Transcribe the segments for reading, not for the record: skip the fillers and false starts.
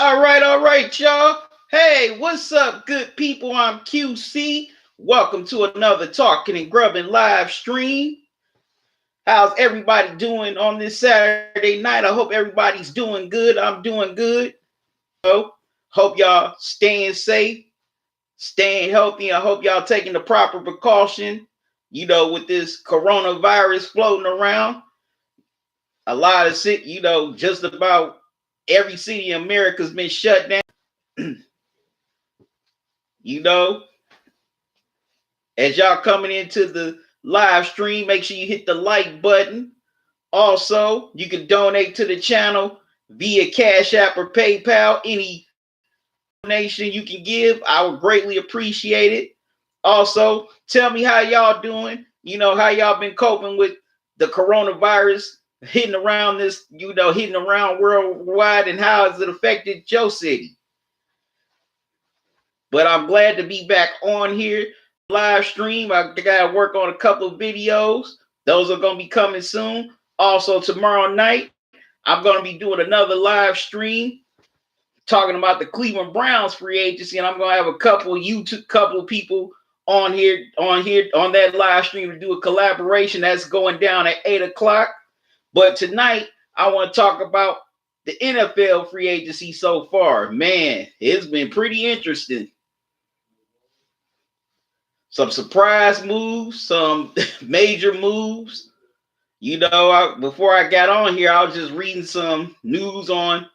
All right, y'all. Hey, what's up, good people? I'm QC. Welcome to another Talking and Grubbing live stream. How's everybody doing on this Saturday night? I hope everybody's doing good. I'm doing good. So, hope y'all staying safe, staying healthy. I hope y'all taking the proper precaution. With this coronavirus floating around, a lot of sick. Just about every city in America's been shut down. you know, As y'all coming into the live stream, make sure you hit the like button. Also, you can donate to the channel via Cash App or PayPal. Any donation you can give, I would greatly appreciate it. Also, tell me how y'all doing. How y'all been coping with the coronavirus hitting around hitting around worldwide, and how has it affected your city? But I'm glad to be back on here live stream. I got to work on a couple of videos. Those are going to be coming soon. Also, tomorrow night, I'm going to be doing another live stream talking about the Cleveland Browns free agency, and I'm going to have a couple of people on that live stream to do a collaboration that's going down at 8 o'clock. But tonight, I want to talk about the NFL free agency so far. Man, it's been pretty interesting. Some surprise moves, some major moves. Before I got on here, I was just reading some news on,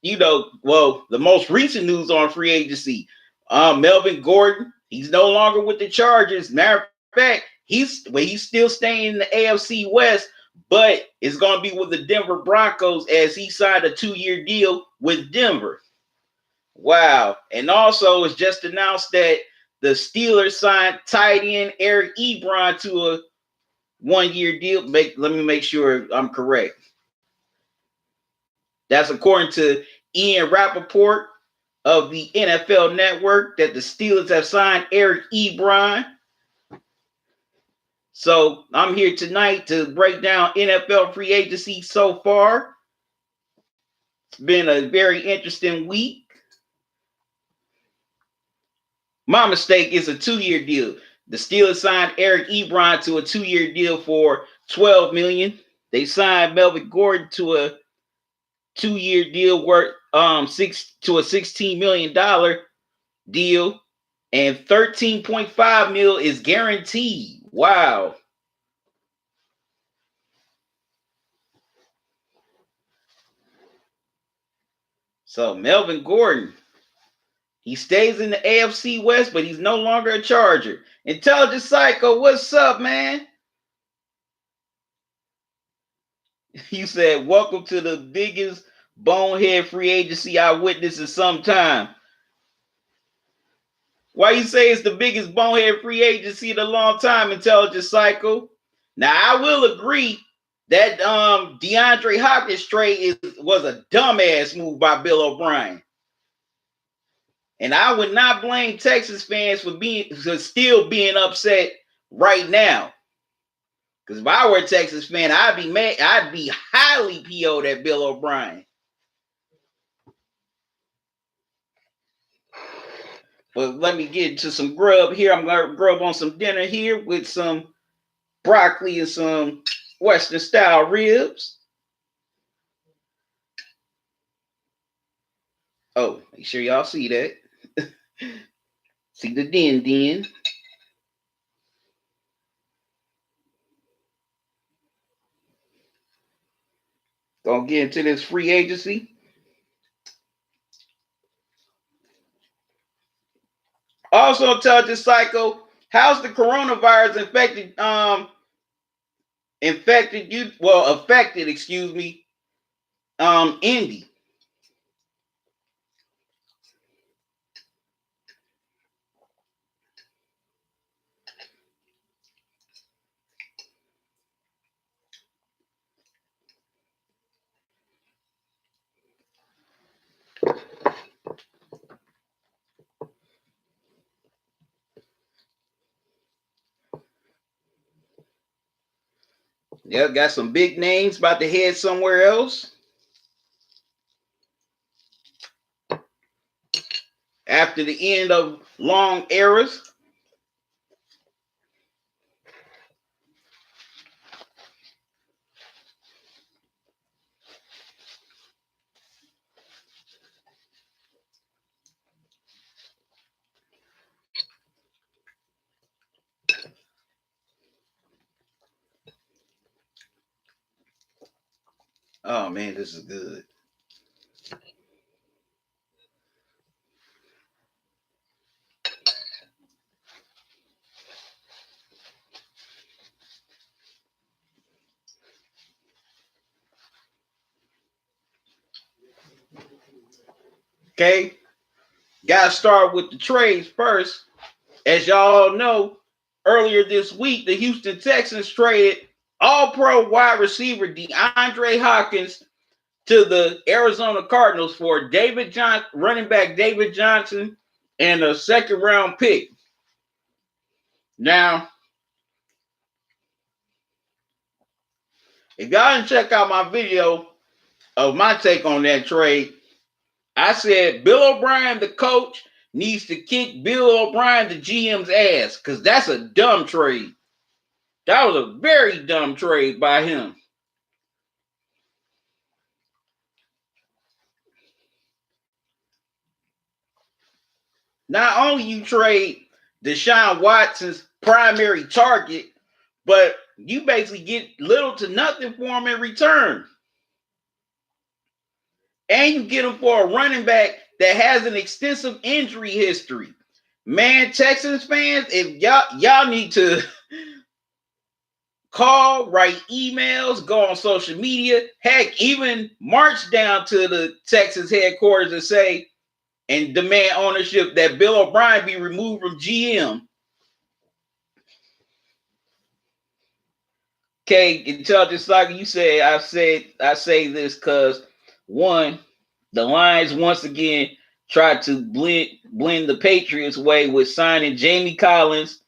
the most recent news on free agency. Melvin Gordon, he's no longer with the Chargers. Matter of fact, he's still staying in the AFC West, but it's going to be with the Denver Broncos as he signed a 2-year deal with Denver. Wow. And also, it's just announced that the Steelers signed tight end Eric Ebron to a 1-year deal. Let me make sure I'm correct. That's according to Ian Rappaport of the NFL Network, that the Steelers have signed Eric Ebron. So I'm here tonight to break down NFL free agency so far. It's been a very interesting week. My mistake, is a 2-year deal. The Steelers signed Eric Ebron to a 2-year deal for $12 million. They signed Melvin Gordon to a 2-year deal worth $16 million deal, and $13.5 million is guaranteed. Wow. So Melvin Gordon, he stays in the AFC West, but he's no longer a Charger. Intelligent Psycho, what's up, man? You said, welcome to the biggest bonehead free agency I witnessed in some time. Why you say it's the biggest bonehead free agency in a long time, Intelligent Psycho? Now, I will agree that DeAndre Hopkins trade was a dumbass move by Bill O'Brien. And I would not blame Texas fans for still being upset right now. Because if I were a Texas fan, I'd be mad. I'd be highly PO'd at Bill O'Brien. But let me get into some grub here. I'm going to grub on some dinner here with some broccoli and some Western style ribs. Oh, make sure y'all see that. See the din. Gonna get into this free agency. Also, Intelligent Psycho, how's the coronavirus affected Indy? Yeah, got some big names about to head somewhere else. after the end of long eras. Oh man, this is good. Okay, gotta start with the trades first. As y'all know, earlier this week, the Houston Texans traded all-pro wide receiver DeAndre Hopkins to the Arizona Cardinals for running back David Johnson, and a second-round pick. Now, if y'all didn't check out my video of my take on that trade, I said Bill O'Brien, the coach, needs to kick Bill O'Brien, the GM's ass, because that's a dumb trade. That was a very dumb trade by him. Not only you trade Deshaun Watson's primary target, but you basically get little to nothing for him in return. And you get him for a running back that has an extensive injury history. Man, Texans fans, if y'all need to call, write emails, go on social media, heck, even march down to the Texas headquarters and say and demand ownership that Bill O'Brien be removed from GM. Okay, Intelligence Saga, you say I say this because one, the Lions once again tried to blend the Patriots way with signing Jamie Collins,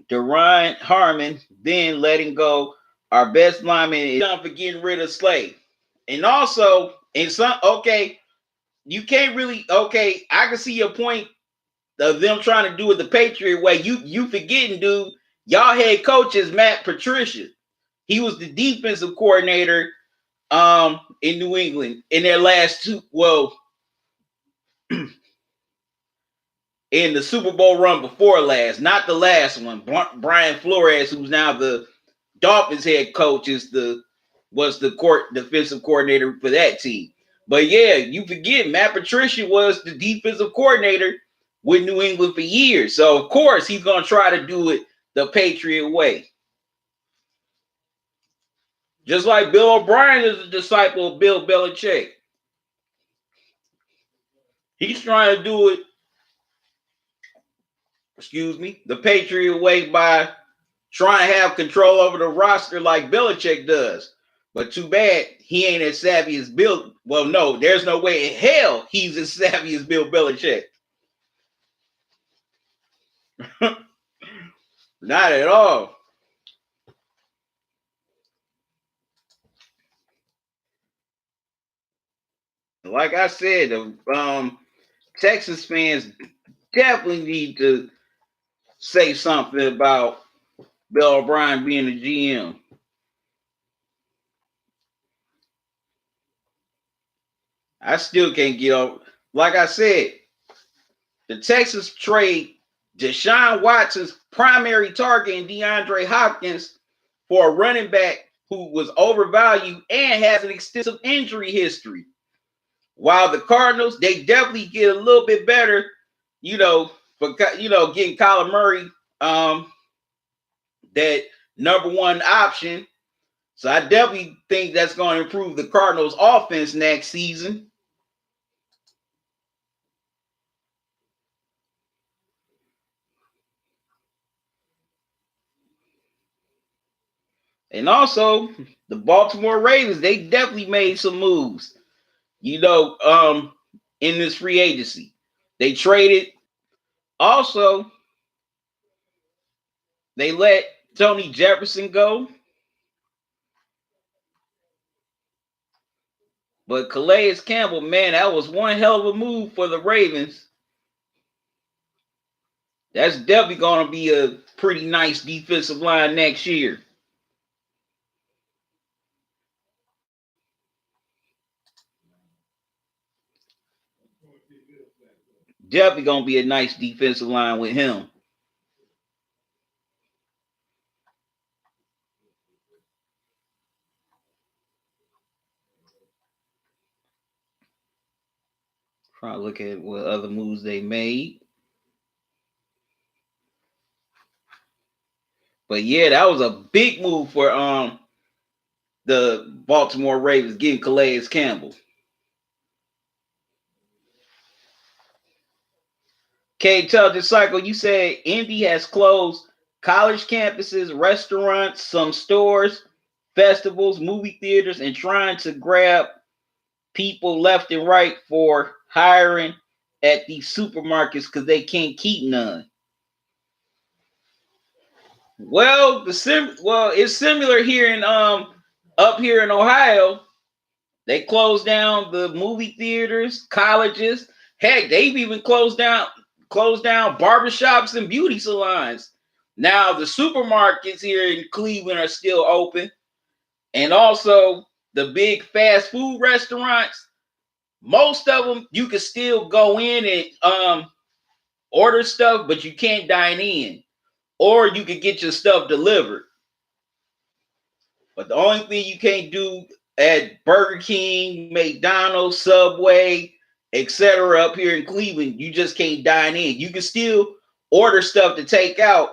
Duron Harmon, then letting go our best lineman is done for getting rid of Slade. And also, in some you can't really I can see your point of them trying to do it the Patriot way. You forgetting, dude, y'all head coach is Matt Patricia. He was the defensive coordinator in New England in their last two, in the Super Bowl run before last, not the last one. Brian Flores, who's now the Dolphins head coach, was the defensive coordinator for that team. But yeah, you forget Matt Patricia was the defensive coordinator with New England for years. So of course he's gonna try to do it the Patriot way. Just like Bill O'Brien is a disciple of Bill Belichick. He's trying to do it, the Patriot way by trying to have control over the roster like Belichick does. But too bad he ain't as savvy as Bill. Well, no, there's no way in hell he's as savvy as Bill Belichick. Not at all. Like I said, Texas fans definitely need to say something about Bill O'Brien being the GM. I still can't get over. Like I said, the Texans trade Deshaun Watson's primary target in DeAndre Hopkins for a running back who was overvalued and has an extensive injury history. While the Cardinals, they definitely get a little bit better, for getting Kyler Murray, that number one option. So I definitely think that's going to improve the Cardinals' offense next season. And also, the Baltimore Ravens, they definitely made some moves, in this free agency. They traded. Also, they let Tony Jefferson go. But Calais Campbell, man, that was one hell of a move for the Ravens. That's definitely going to be a pretty nice defensive line next year. Definitely going to be a nice defensive line with him. Trying to look at what other moves they made. But yeah, that was a big move for the Baltimore Ravens getting Calais Campbell. K, tell the cycle. You said Indy has closed college campuses, restaurants, some stores, festivals, movie theaters, and trying to grab people left and right for hiring at these supermarkets because they can't keep none. Well, it's similar here in up here in Ohio. They closed down the movie theaters, colleges. Heck, they've even closed down barbershops and beauty salons. Now the supermarkets here in Cleveland are still open, and also the big fast food restaurants. Most of them you can still go in and order stuff, but you can't dine in, or you can get your stuff delivered. But the only thing you can't do at Burger King, McDonald's, Subway, etc. up here in Cleveland, you just can't dine in. You can still order stuff to take out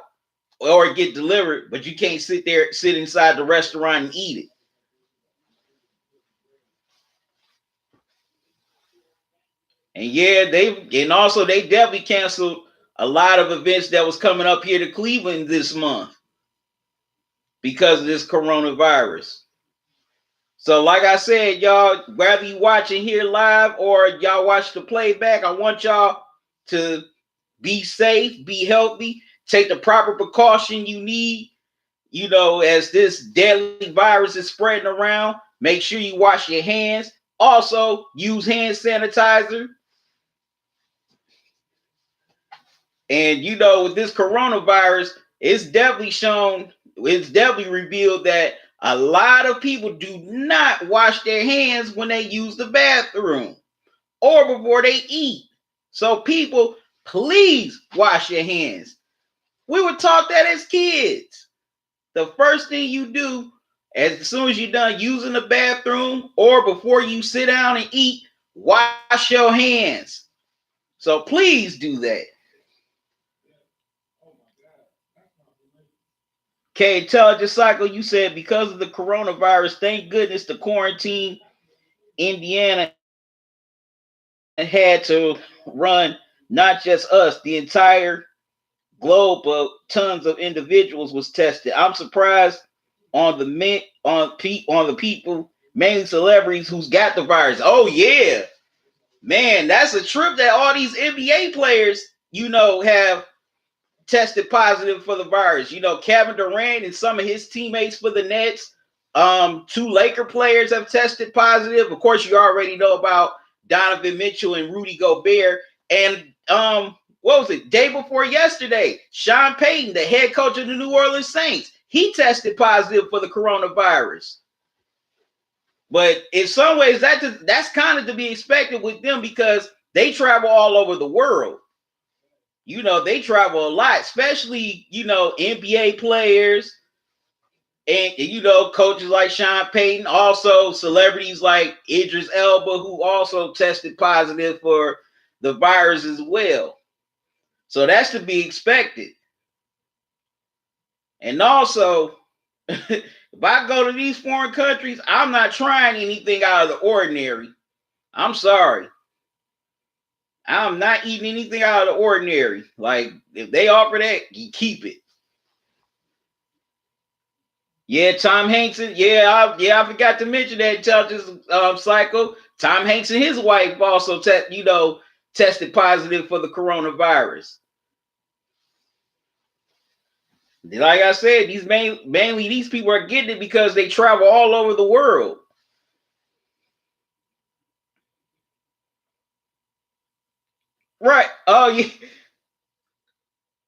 or get delivered, but you can't sit inside the restaurant and eat it. And yeah, they definitely canceled a lot of events that was coming up here to Cleveland this month because of this coronavirus. So, like I said, y'all, whether you watching here live or y'all watch the playback, I want y'all to be safe, be healthy, take the proper precaution you need. You know, as this deadly virus is spreading around, make sure you wash your hands. Also, use hand sanitizer. And you know, with this coronavirus, it's definitely revealed that a lot of people do not wash their hands when they use the bathroom or before they eat. So, people, please wash your hands. We were taught that as kids. The first thing you do as soon as you're done using the bathroom or before you sit down and eat, wash your hands. So, please do that. Okay, intelligence cycle, you said because of the coronavirus, thank goodness the quarantine Indiana had to run not just us, the entire globe of tons of individuals was tested. I'm surprised on the people, mainly celebrities who's got the virus. Oh yeah. Man, that's a trip that all these NBA players, have tested positive for the virus. You know, Kevin Durant and some of his teammates for the Nets. Two Laker players have tested positive. Of course, you already know about Donovan Mitchell and Rudy Gobert. And what was it? Day before yesterday, Sean Payton, the head coach of the New Orleans Saints, he tested positive for the coronavirus. But in some ways, that's kind of to be expected with them because they travel all over the world. You know, they travel a lot, especially, NBA players and, coaches like Sean Payton, also celebrities like Idris Elba, who also tested positive for the virus as well. So that's to be expected. And also, if I go to these foreign countries, I'm not trying anything out of the ordinary. I'm sorry. I'm not eating anything out of the ordinary. Like, if they offer that, you keep it. Yeah, Tom Hanks. I forgot to mention that intelligence cycle. Tom Hanks and his wife also tested positive for the coronavirus. Like I said, mainly these people are getting it because they travel all over the world. Right. Oh yeah.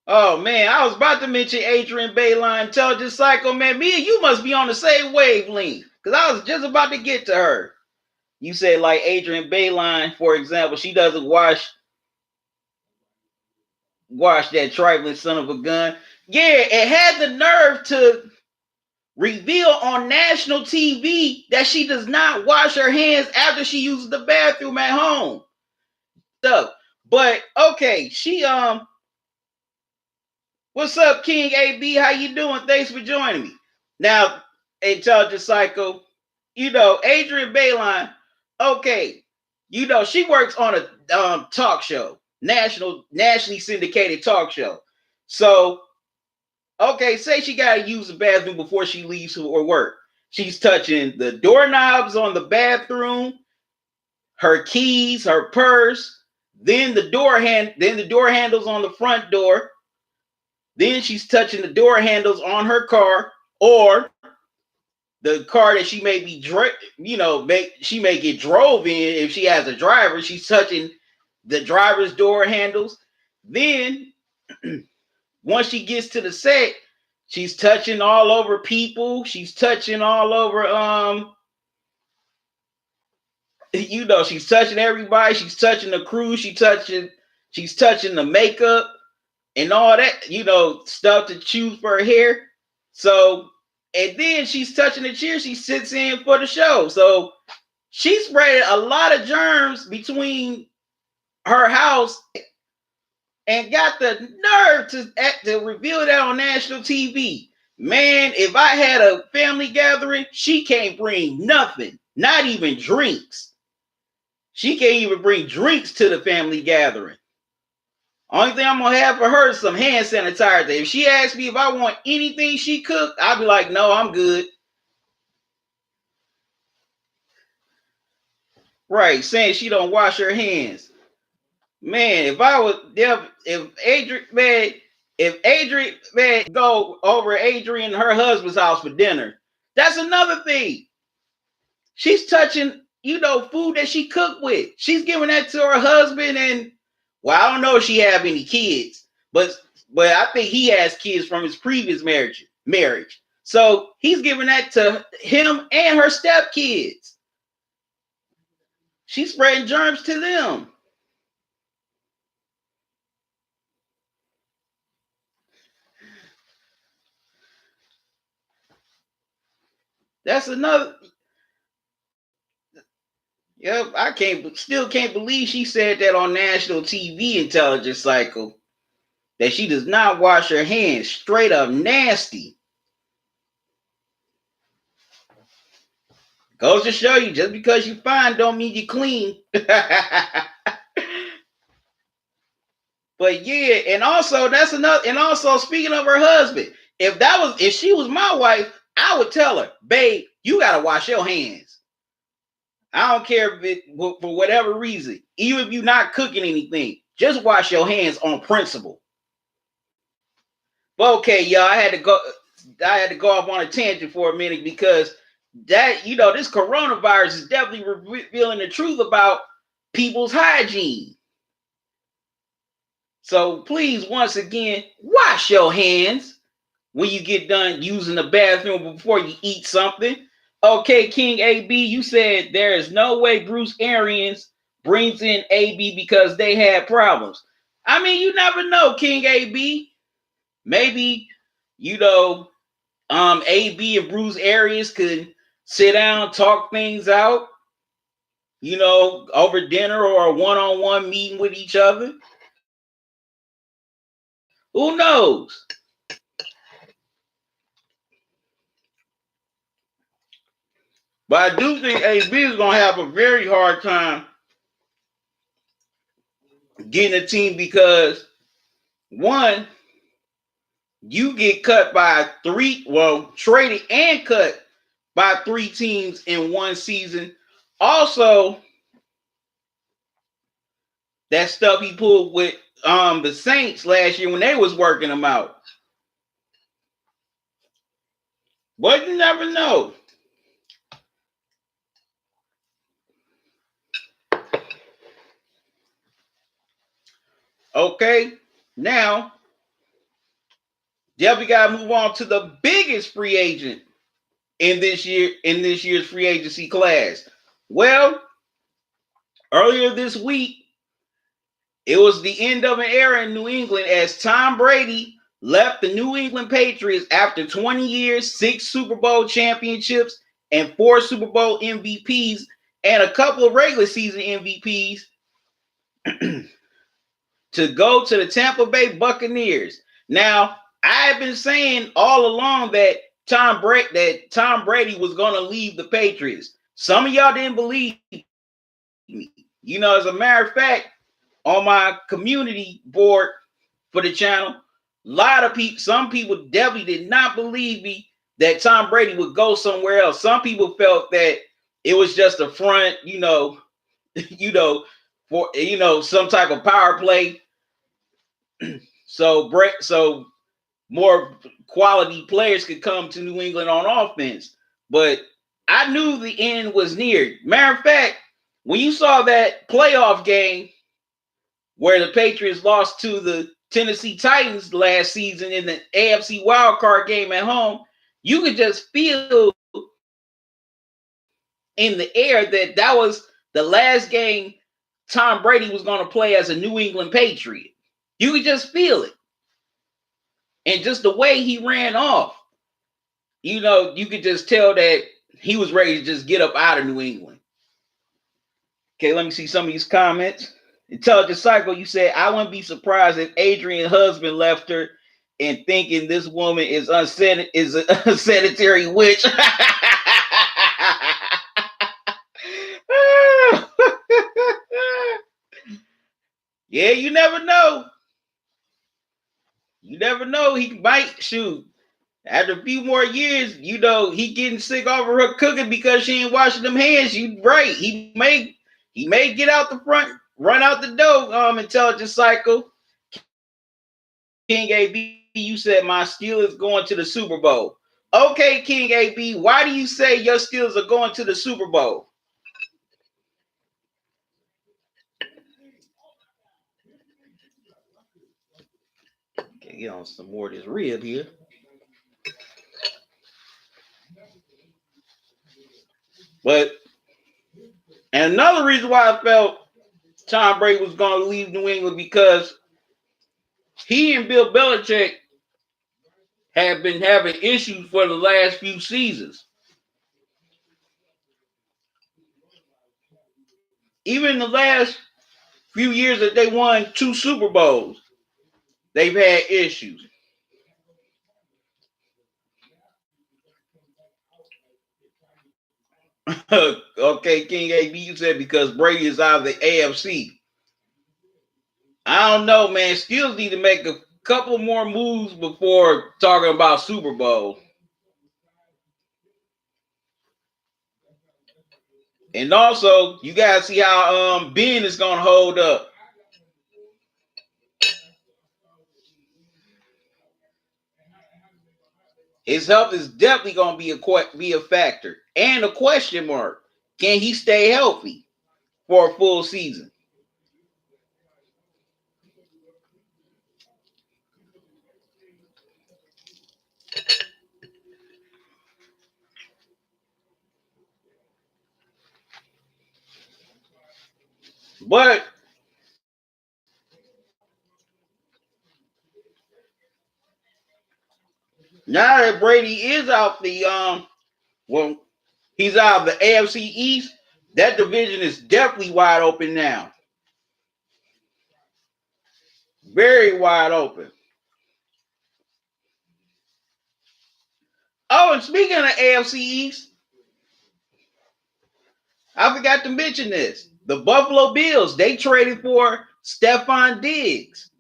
Oh man, I was about to mention Adrian Bayline Intelligent Psycho, man. Me and you must be on the same wavelength. Cause I was just about to get to her. You said like Adrian Bayline, for example, she doesn't wash that trifling son of a gun. Yeah, it had the nerve to reveal on national TV that she does not wash her hands after she uses the bathroom at home. Stuff. But okay, what's up, King AB? How you doing? Thanks for joining me. Now, Intelligent Psycho, Adrian Bayline, okay, she works on a talk show, nationally syndicated talk show. So, okay, say she gotta use the bathroom before she leaves for work. She's touching the doorknobs on the bathroom, her keys, her purse, then the door handles on the front door. Then she's touching the door handles on her car or the car that she may be, she may get drove in. If she has a driver, she's touching the driver's door handles. Then once she gets to the set, she's touching all over people. She's touching all over, she's touching everybody. She's touching the crew. She's touching the makeup and all that, stuff to choose for her hair. So, and then she's touching the chair she sits in for the show. So she spread a lot of germs between her house and got the nerve to reveal that on national TV. Man, if I had a family gathering, she can't bring nothing, not even drinks. She can't even bring drinks to the family gathering. Only thing I'm gonna have for her is some hand sanitizer. If she asks me if I want anything she cooked, I'll be like, no, I'm good. Right, saying she don't wash her hands. Man, if Adrian go over Adrian and her husband's house for dinner, that's another thing. She's touching, food that she cooked with. She's giving that to her husband, and well, I don't know if she have any kids, but I think he has kids from his previous marriage. So he's giving that to him and her stepkids. She's spreading germs to them. That's another. Yep, I still can't believe she said that on national TV. Intelligence Cycle, that she does not wash her hands. Straight up nasty. Goes to show you, just because you fine don't mean you clean. But yeah, and also that's another. And also, speaking of her husband, if she was my wife, I would tell her, babe, you gotta wash your hands. I don't care if it for whatever reason, even if you're not cooking anything, just wash your hands on principle. But okay, y'all, I had to go off on a tangent for a minute because that this coronavirus is definitely revealing the truth about people's hygiene. So please, once again, wash your hands when you get done using the bathroom before you eat something. Okay, King AB, you said there is no way Bruce Arians brings in AB because they had problems. I mean, you never know, King AB. Maybe, AB and Bruce Arians could sit down, talk things out, over dinner or a one-on-one meeting with each other. Who knows? But I do think AB is going to have a very hard time getting a team because, one, you get cut by traded and cut by 3 teams in one season. Also, that stuff he pulled with the Saints last year when they was working them out. But you never know. Okay, now we gotta move on to the biggest free agent in this year's free agency class. Well, earlier this week, it was the end of an era in New England as Tom Brady left the New England Patriots after 20 years, 6 Super Bowl championships, and 4 Super Bowl MVPs, and a couple of regular season MVPs to go to the Tampa Bay Buccaneers. Now, I've been saying all along that Tom Brady was going to leave the Patriots. Some of y'all didn't believe me. You know, as a matter of fact, on my community board for the channel, some people definitely did not believe me that Tom Brady would go somewhere else. Some people felt that it was just a front, for some type of power play. So more quality players could come to New England on offense. But I knew the end was near. Matter of fact, when you saw that playoff game where the Patriots lost to the Tennessee Titans last season in the AFC wildcard game at home, you could just feel in the air that was the last game Tom Brady was going to play as a New England Patriot. You could just feel it. And just the way he ran off, you could just tell that he was ready to just get up out of New England. Okay, let me see some of these comments. Intelligent Cycle, you said, I wouldn't be surprised if Adrian's husband left her and thinking this woman is a sanitary witch. Yeah, you never know. You never know. He might shoot. After a few more years, he getting sick off of her cooking because she ain't washing them hands. You right. He may get out the front, run out the door. Intelligent Cycle. King AB, you said my Steelers going to the Super Bowl. Okay, King AB, why do you say your Steelers are going to the Super Bowl? Okay, get on some more of this rib here. But and another reason why I felt Tom Brady was going to leave New England because he and Bill Belichick have been having issues for the last few seasons. Even the last few years that they won 2 Super Bowls, they've had issues. Okay, King AB, you said because Brady is out of the AFC. I don't know, man. Steelers need to make a couple more moves before talking about Super Bowl. And also, you guys see how Ben is going to hold up. His health is definitely going to be a factor and a question mark. Can he stay healthy for a full season? But now that Brady is out he's out of the AFC East, that division is definitely wide open now. Very wide open. Oh, and speaking of AFC East, I forgot to mention this. The Buffalo Bills, they traded for Stefon Diggs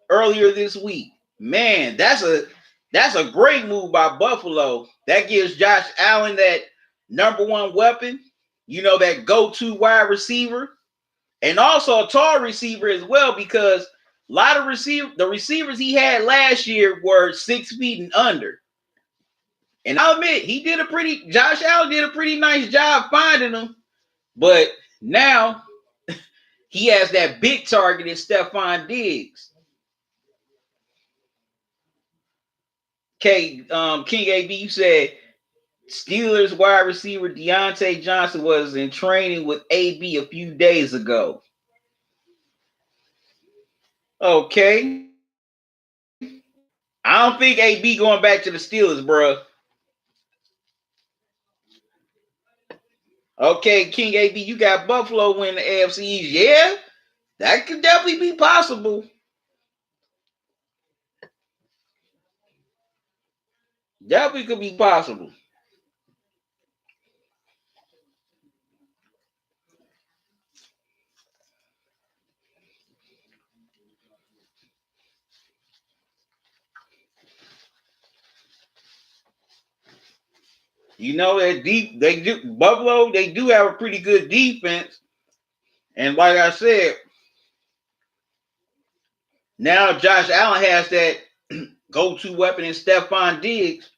earlier this week. Man, that's a great move by Buffalo. That gives Josh Allen that number one weapon, that go-to wide receiver, and also a tall receiver as well, because a lot of the receivers he had last year were 6 feet and under. And I'll admit, Josh Allen did a pretty nice job finding them. But now he has that big target in Stephon Diggs. Okay, King AB, you said Steelers wide receiver Deontay Johnson was in training with AB a few days ago. Okay. I don't think AB going back to the Steelers, bro. Okay, King AB, you got Buffalo win the AFC East. Yeah, that could definitely be possible. Definitely could be possible. You know that deep they do Buffalo, they do have a pretty good defense. And like I said, now Josh Allen has that go-to weapon in Stephon Diggs.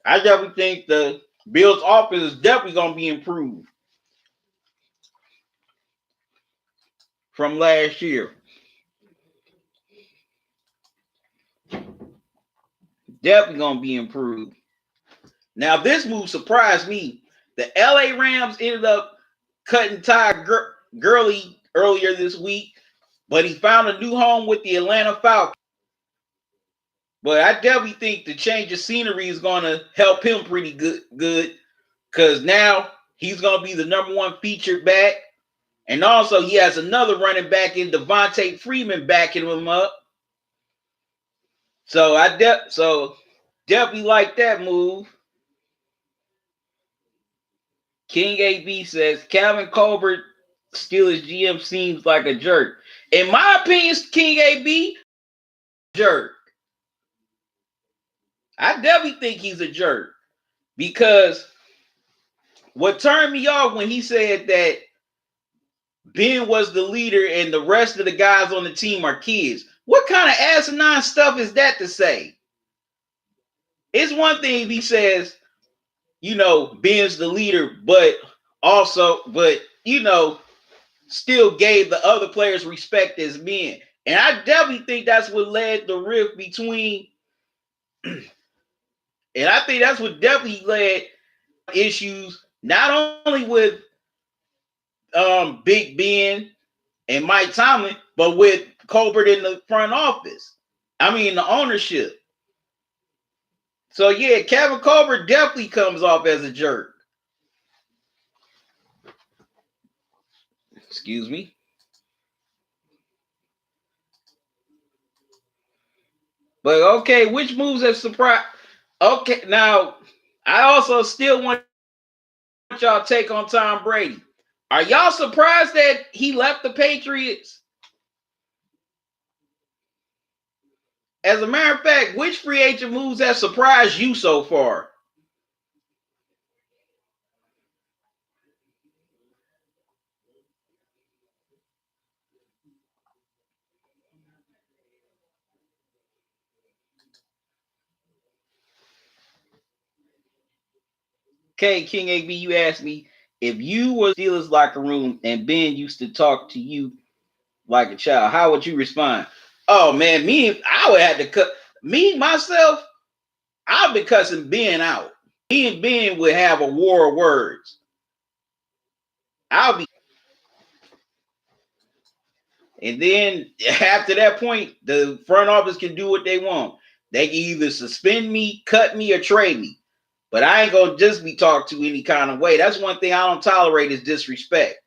I definitely think the Bills' offense is definitely going to be improved from last year. Definitely going to be improved. Now, this move surprised me. The LA Rams ended up cutting Todd Gurley earlier this week, but he found a new home with the Atlanta Falcons. But I definitely think the change of scenery is going to help him pretty good because now he's going to be the number one featured back. And also, he has another running back in Devontae Freeman backing him up. So definitely like that move. King AB says Calvin Colbert, Steelers GM, seems like a jerk. In my opinion, King AB, jerk. I definitely think he's a jerk because what turned me off when he said that Ben was the leader and the rest of the guys on the team are kids. What kind of asinine stuff is that to say? It's one thing if he says, Ben's the leader, but still gave the other players respect as men. And I definitely think that's what led the rift between, and I think that's what definitely led issues, not only with Big Ben and Mike Tomlin, but with Colbert in the front office. I mean, the ownership. So, yeah, Kevin Colbert definitely comes off as a jerk. Excuse me. But, okay, which moves have surprised? Okay, now, I also still want y'all take on Tom Brady. Are y'all surprised that he left the Patriots? As a matter of fact, which free agent moves have surprised you so far? Okay, King AB, you asked me if you were Steelers locker room and Ben used to talk to you like a child, how would you respond? Oh man, I would have to cut myself. I'll be cussing Ben out. Me and Ben would have a war of words. And then after that point, the front office can do what they want. They can either suspend me, cut me, or trade me. But I ain't gonna just be talked to any kind of way. That's one thing I don't tolerate is disrespect.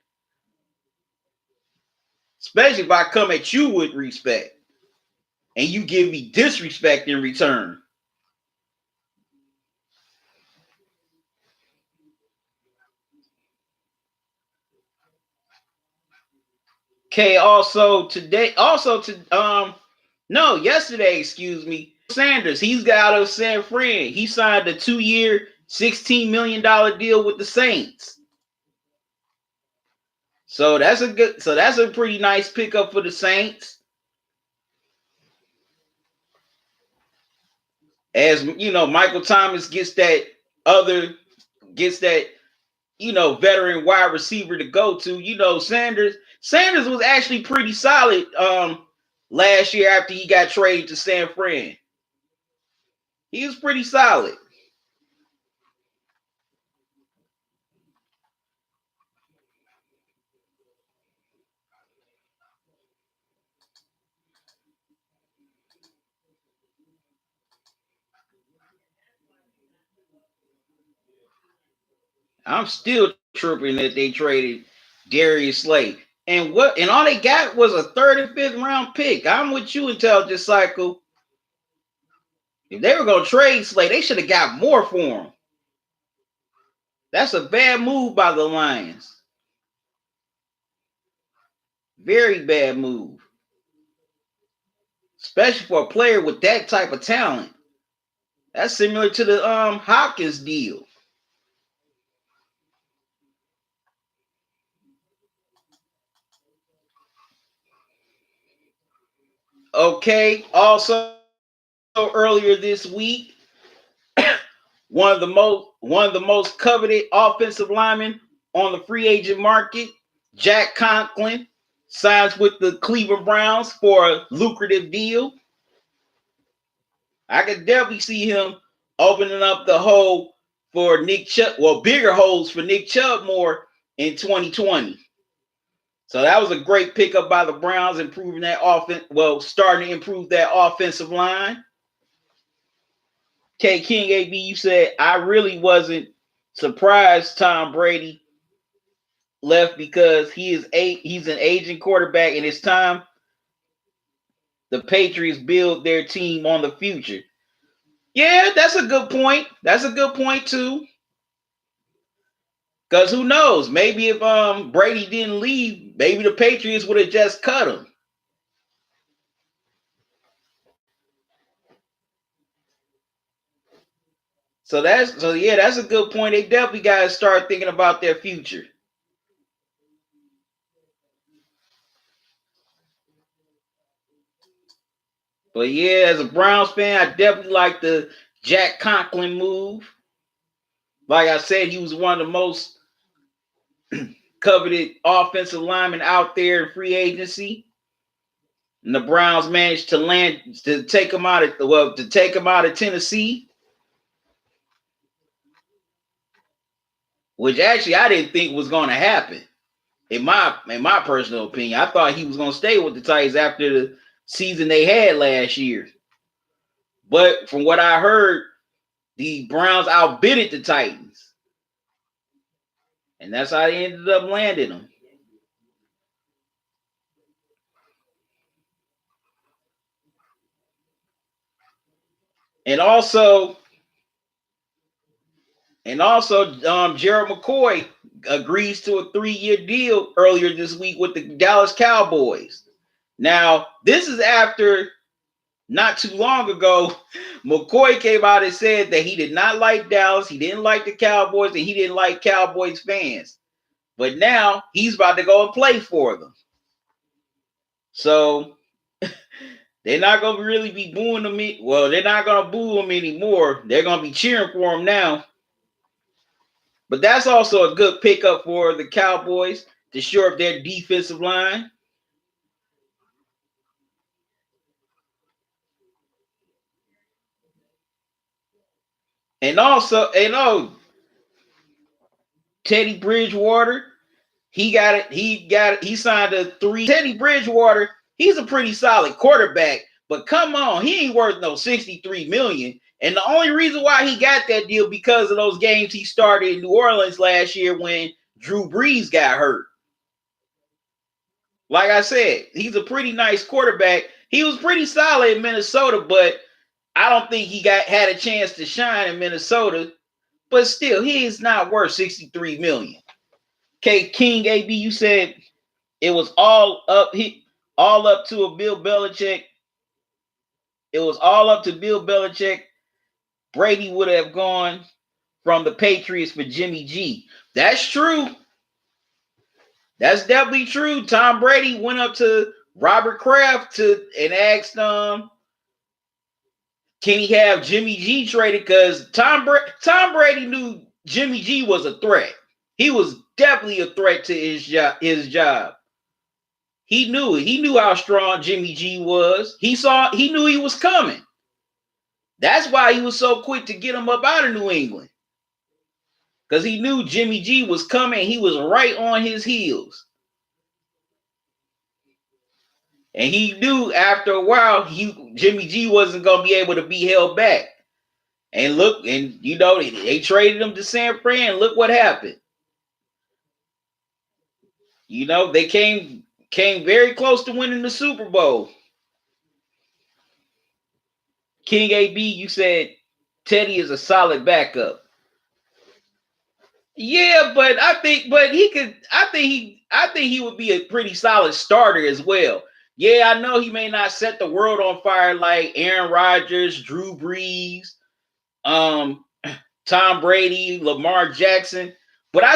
Especially if I come at you with respect and you give me disrespect in return. Okay, yesterday, excuse me, Sanders, he's got out of San Fran. He signed a 2-year, $16 million deal with the Saints. So that's a pretty nice pickup for the Saints. As you know, Michael Thomas gets that veteran wide receiver to go to. Sanders was actually pretty solid last year after he got traded to San Fran. He was pretty solid. I'm still tripping that they traded Darius Slay. And all they got was a third and fifth round pick. I'm with you, Intelligence Cycle. If they were gonna trade Slay, they should have got more for him. That's a bad move by the Lions. Very bad move. Especially for a player with that type of talent. That's similar to the Hopkins deal. Okay, also earlier this week, one of the most coveted offensive linemen on the free agent market, Jack Conklin, signs with the Cleveland Browns for a lucrative deal. I could definitely see him opening up the hole for Nick Chubb, bigger holes for Nick Chubb more in 2020. So that was a great pickup by the Browns, improving that offense. Starting to improve that offensive line. K King AB, you said I really wasn't surprised Tom Brady left because he's an aging quarterback, and it's time the Patriots build their team on the future. Yeah, that's a good point. That's a good point too. Because who knows? Maybe if Brady didn't leave, maybe the Patriots would have just cut him. That's a good point. They definitely got to start thinking about their future. But yeah, as a Browns fan, I definitely like the Jack Conklin move. Like I said, he was one of the most coveted offensive linemen out there in free agency. And the Browns managed to take him out of Tennessee. Which actually I didn't think was going to happen. In my personal opinion, I thought he was going to stay with the Titans after the season they had last year. But from what I heard, the Browns outbidded the Titans. And that's how they ended up landing him. And also, Gerald McCoy agrees to a 3-year deal earlier this week with the Dallas Cowboys. Now, this is after not too long ago, McCoy came out and said that he did not like Dallas, he didn't like the Cowboys, and he didn't like Cowboys fans. But now he's about to go and play for them. So they're not going to really be booing him. Well, they're not going to boo him anymore. They're going to be cheering for him now. But that's also a good pickup for the Cowboys to shore up their defensive line. And also, Teddy Bridgewater, he signed a 3. Teddy Bridgewater, he's a pretty solid quarterback, but come on, he ain't worth no $63 million. And the only reason why he got that deal because of those games he started in New Orleans last year when Drew Brees got hurt. Like I said, he's a pretty nice quarterback. He was pretty solid in Minnesota, but I don't think he had a chance to shine in Minnesota. But still, he is not worth $63 million. Okay, King AB, you said it was all up to a Bill Belichick. It was all up to Bill Belichick. Brady would have gone from the Patriots for Jimmy G. That's true. That's definitely true. Tom Brady went up to Robert Kraft and asked can he have Jimmy G traded? Because Tom Brady knew Jimmy G was a threat. He was definitely a threat to his job. He knew it. He knew how strong Jimmy G was. He knew he was coming. That's why he was so quick to get him up out of New England. Because he knew Jimmy G was coming. He was right on his heels. And he knew after a while, Jimmy G wasn't going to be able to be held back. And look, and you know, they traded him to San Fran. Look what happened. You know, they came very close to winning the Super Bowl. King AB, you said Teddy is a solid backup. Yeah, but I think he would be a pretty solid starter as well. Yeah, I know he may not set the world on fire like Aaron Rodgers, Drew Brees, Tom Brady, Lamar Jackson, but I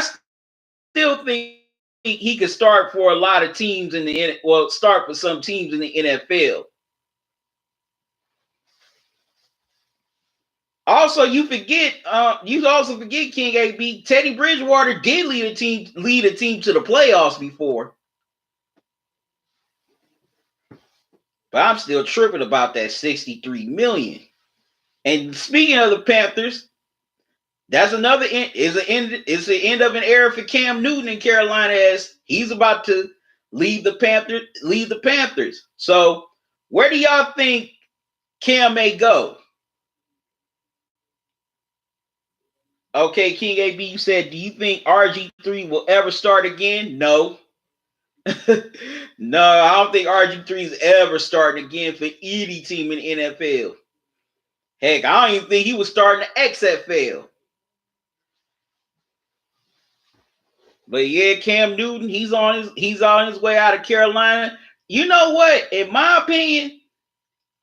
still think he could start for a lot of teams start for some teams in the NFL. Also, you also forget King AB. Teddy Bridgewater did lead a team to the playoffs before. But I'm still tripping about that $63 million. And speaking of the Panthers, that's another it's the end of an era for Cam Newton in Carolina, as he's about to leave the Panthers. So where do y'all think Cam may go? Okay, King AB, you said, do you think RG3 will ever start again? No. No, I don't think RG3 is ever starting again for any team in the NFL. Heck, I don't even think he was starting the XFL. But yeah, Cam Newton, he's on his way out of Carolina. You know what? In my opinion,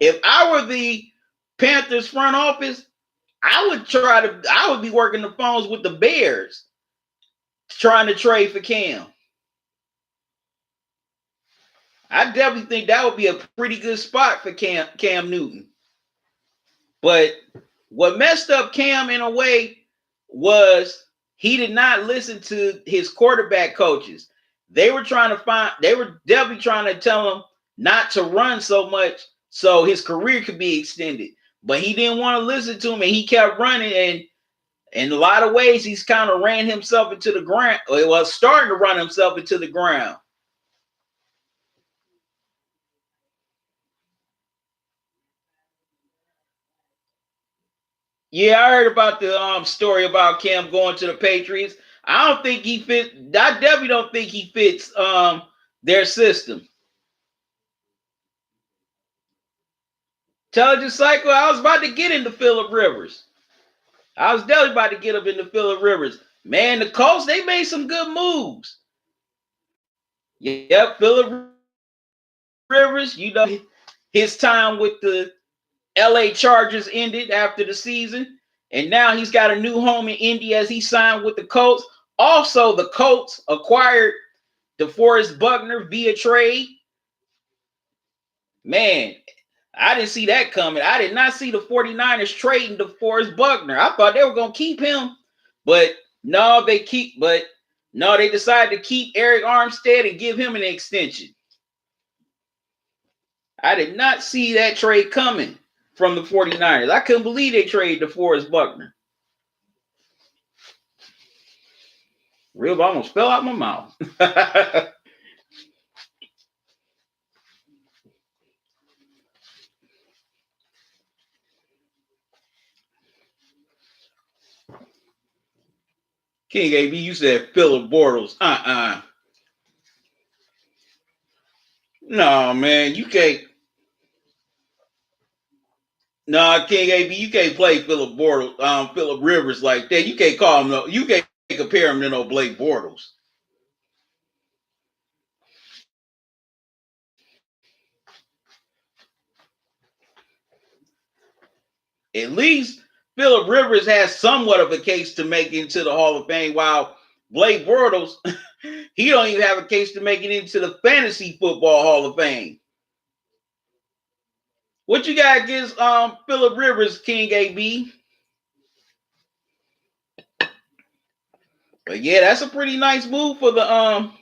if I were the Panthers front office, I would be working the phones with the Bears trying to trade for Cam. I definitely think that would be a pretty good spot for Cam Newton. But what messed up Cam in a way was he did not listen to his quarterback coaches. They were definitely trying to tell him not to run so much so his career could be extended. But he didn't want to listen to him, and he kept running, and in a lot of ways he's kind of ran himself into the ground, or he was starting to run himself into the ground. Yeah, I heard about the story about Cam going to the Patriots. I don't think he fits. I definitely don't think he fits their system. Intelligence cycle. I was about to get into Phillip Rivers. I was definitely about to get up into Phillip Rivers. Man, the Colts, they made some good moves. Yep, Phillip Rivers. You know, his time with the LA Chargers ended after the season, and now he's got a new home in Indy as he signed with the Colts. Also, the Colts acquired DeForest Buckner via trade. Man, I didn't see that coming. I did not see the 49ers trading DeForest Buckner. I thought they were going to keep him, but no, they decided to keep Eric Armstead and give him an extension. I did not see that trade coming from the 49ers. I couldn't believe they traded DeForest Buckner. Real almost fell out my mouth. King AB, you said Phillip Bortles. No, man, you can't. No, King AB, you can't play Phillip Bortles, Phillip Rivers like that. You can't call him no. You can't compare him to no Blake Bortles. At least Phillip Rivers has somewhat of a case to make into the Hall of Fame, while Blake Bortles, he don't even have a case to make it into the Fantasy Football Hall of Fame. What you got against Phillip Rivers, King AB? But yeah, that's a pretty nice move for the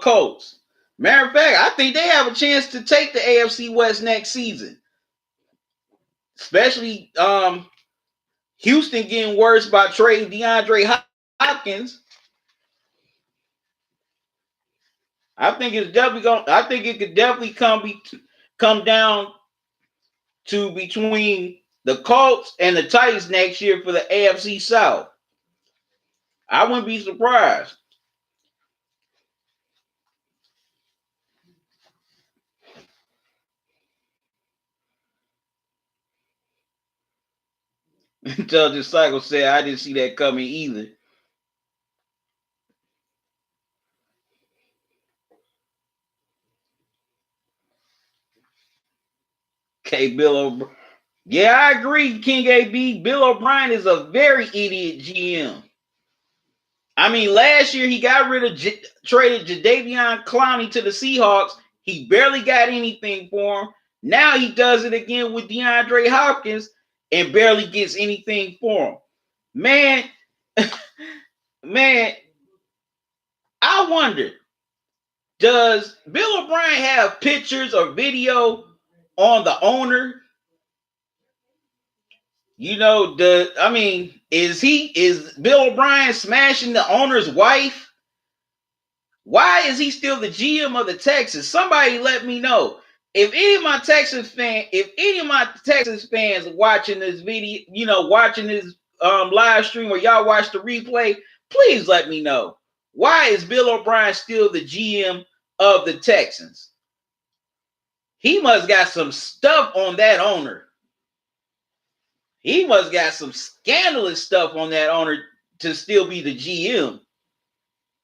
Colts. Matter of fact, I think they have a chance to take the AFC West next season. Especially Houston getting worse by trading DeAndre Hopkins. I think it's definitely going. I think it could definitely come down to between the Colts and the Titans next year for the AFC South. I wouldn't be surprised. Until this cycle said I didn't see that coming either. Okay, yeah, I agree, King AB. Bill O'Brien is a very idiot GM. I mean, last year he got rid of traded Jadeveon Clowney to the Seahawks. He barely got anything for him. Now he does it again with DeAndre Hopkins and barely gets anything for him. Man, man, I wonder, does Bill O'Brien have pictures or video on the owner? You know, is Bill O'Brien smashing the owner's wife? Why is he still the GM of the Texans? Somebody let me know. If any of my Texans fans watching this video, watching this live stream or y'all watch the replay, please let me know. Why is Bill O'Brien still the GM of the Texans? He must got some stuff on that owner. He must got some scandalous stuff on that owner to still be the GM.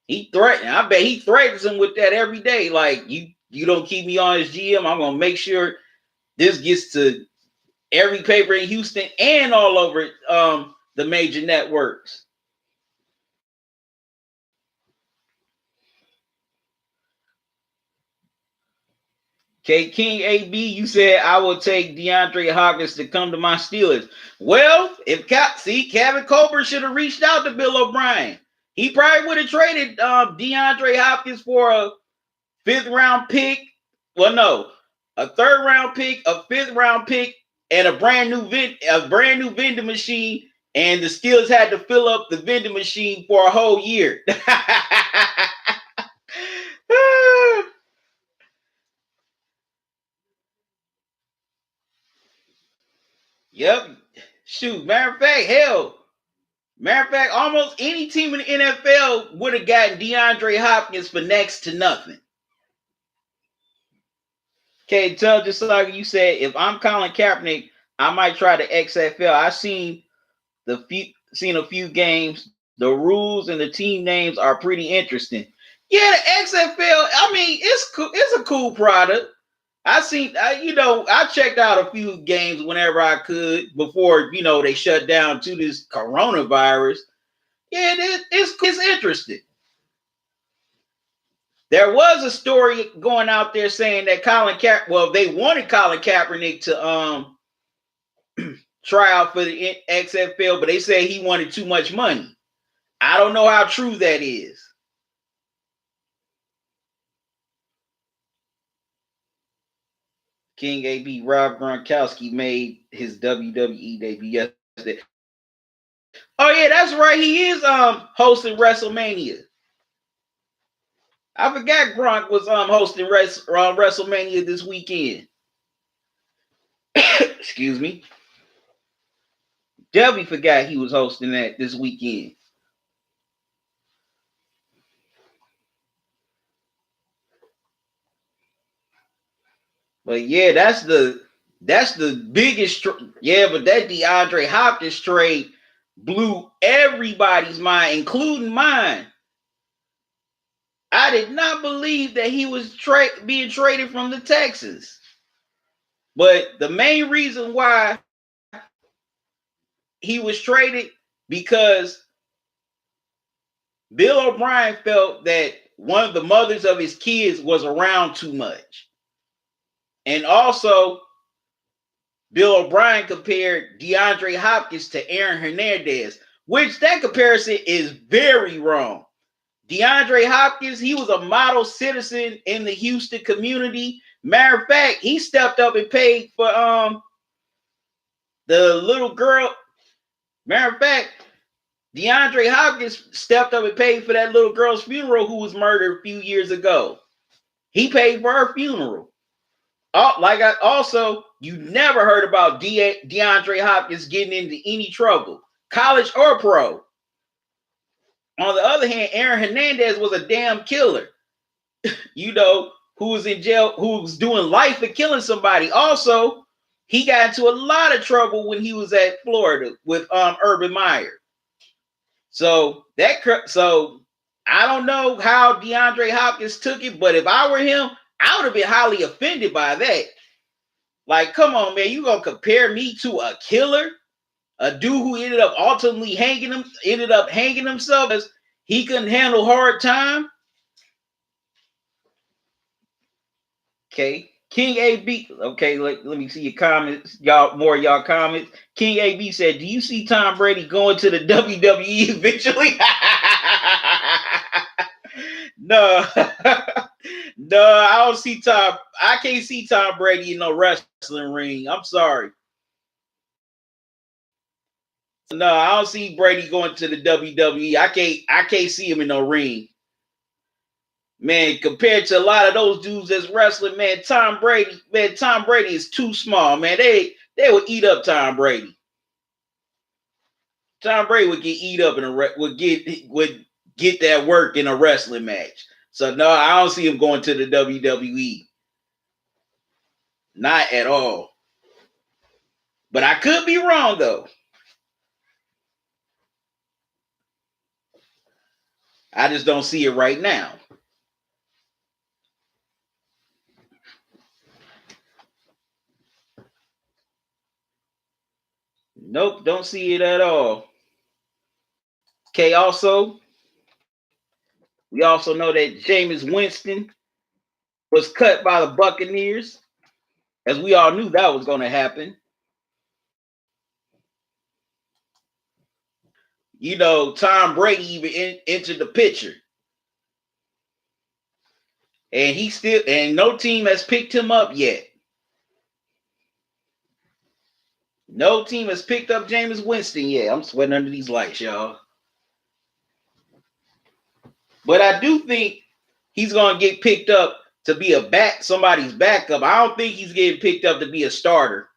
He threatened. I bet he threatens him with that every day. Like, you don't keep me on as GM, I'm gonna make sure this gets to every paper in Houston and all over the major networks. Okay, King AB, you said I will take DeAndre Hopkins to come to my Steelers. Well, Kevin Colbert should have reached out to Bill O'Brien. He probably would have traded DeAndre Hopkins for a 5th-round pick. Well, no, a 3rd-round pick, a 5th-round pick, and a brand new vending machine. And the Steelers had to fill up the vending machine for a whole year. Yep. Shoot. Matter of fact, almost any team in the NFL would have gotten DeAndre Hopkins for next to nothing. Okay, tell just like you said, if I'm Colin Kaepernick, I might try the XFL. I've seen a few games. The rules and the team names are pretty interesting. Yeah, the XFL. I mean, it's a cool product. I checked out a few games whenever I could before they shut down to this coronavirus. Yeah, it's interesting. There was a story going out there saying that they wanted Colin Kaepernick to try out for the XFL, but they said he wanted too much money. I don't know how true that is. King AB, Rob Gronkowski made his WWE debut yesterday. Oh yeah, that's right. He is hosting WrestleMania. I forgot Gronk was hosting WrestleMania this weekend. Excuse me. Debbie forgot he was hosting that this weekend. But yeah, that's the biggest. Yeah, but that DeAndre Hopkins trade blew everybody's mind, including mine. I did not believe that he was being traded from the Texans. But the main reason why he was traded, because Bill O'Brien felt that one of the mothers of his kids was around too much. And also, Bill O'Brien compared DeAndre Hopkins to Aaron Hernandez. which that comparison is very wrong. DeAndre Hopkins, he was a model citizen in the Houston community. Matter of fact, he stepped up and paid for the little girl. Matter of fact, DeAndre Hopkins stepped up and paid for that little girl's funeral who was murdered a few years ago. He paid for her funeral. You never heard about DeAndre Hopkins getting into any trouble, college or pro. On the other hand, Aaron Hernandez was a damn killer, who was in jail, who was doing life for killing somebody. Also, he got into a lot of trouble when he was at Florida with Urban Meyer. So I don't know how DeAndre Hopkins took it, but if I were him, I would have been highly offended by that. Like, come on, man, you gonna compare me to a killer? A dude who ended up hanging himself as he couldn't handle hard time. Okay, King AB. Okay, let me see your comments. Y'all comments. King AB said, "Do you see Tom Brady going to the WWE eventually?" No, no, I don't see Tom. I can't see Tom Brady in no wrestling ring. I'm sorry. No, I don't see Brady going to the WWE. I can't see him in no ring. Man, compared to a lot of those dudes that's wrestling, man, Tom Brady is too small, man. They would eat up Tom Brady. Tom Brady would get eat up would get that work in a wrestling match. So no, I don't see him going to the WWE. Not at all. But I could be wrong though. I just don't see it right now. Nope, don't see it at all. Okay, we also know that Jameis Winston was cut by the Buccaneers, as we all knew that was going to happen. Tom Brady even entered the picture. And no team has picked him up yet. No team has picked up Jameis Winston yet. I'm sweating under these lights, y'all. But I do think he's going to get picked up to be somebody's backup. I don't think he's getting picked up to be a starter.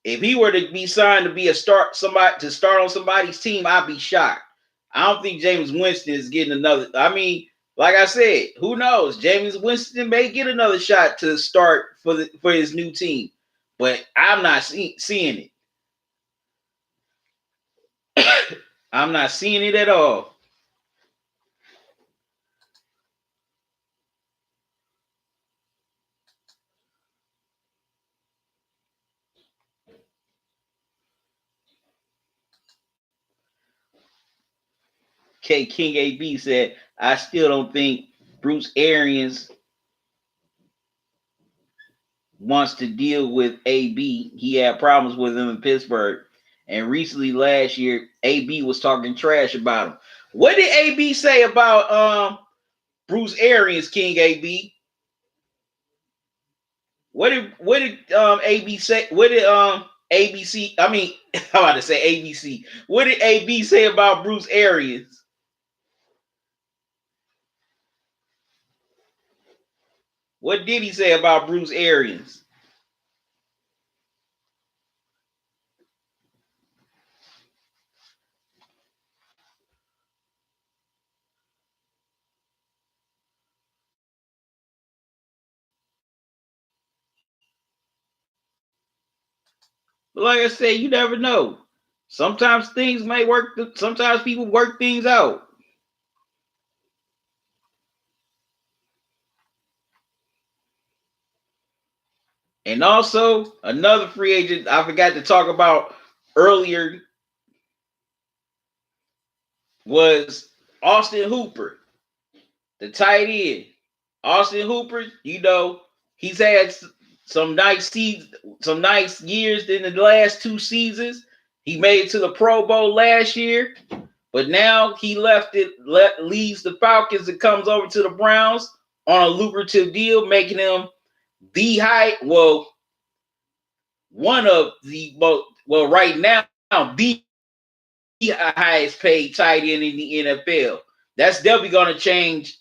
If he were to be signed to be to start on somebody's team, I'd be shocked. I don't think Jameis Winston is getting another. I mean, like I said, who knows? Jameis Winston may get another shot to start for his new team, but I'm not seeing it. I'm not seeing it at all. K King AB said, I still don't think Bruce Arians wants to deal with AB. He had problems with him in Pittsburgh. And recently last year, AB was talking trash about him. What did AB say about Bruce Arians, King AB? What did AB say? What did ABC? I mean, how about to say ABC? What did AB say about Bruce Arians? What did he say about Bruce Arians? But like I said, you never know. Sometimes things may work. Sometimes people work things out. And also, another free agent I forgot to talk about earlier was Austin Hooper, the tight end. Austin Hooper, he's had some nice years in the last 2 seasons. He made it to the Pro Bowl last year, but now he leaves the Falcons and comes over to the Browns on a lucrative deal, making him one of the right now the highest paid tight end in the NFL. That's definitely going to change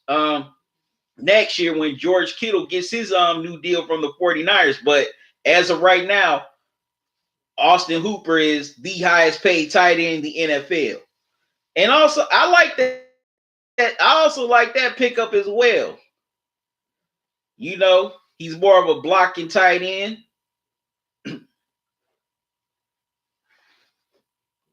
next year when George Kittle gets his new deal from the 49ers. But as of right now, Austin Hooper is the highest paid tight end in the NFL. And also, I like that. I also like that pickup as well. You know, he's more of a blocking tight end.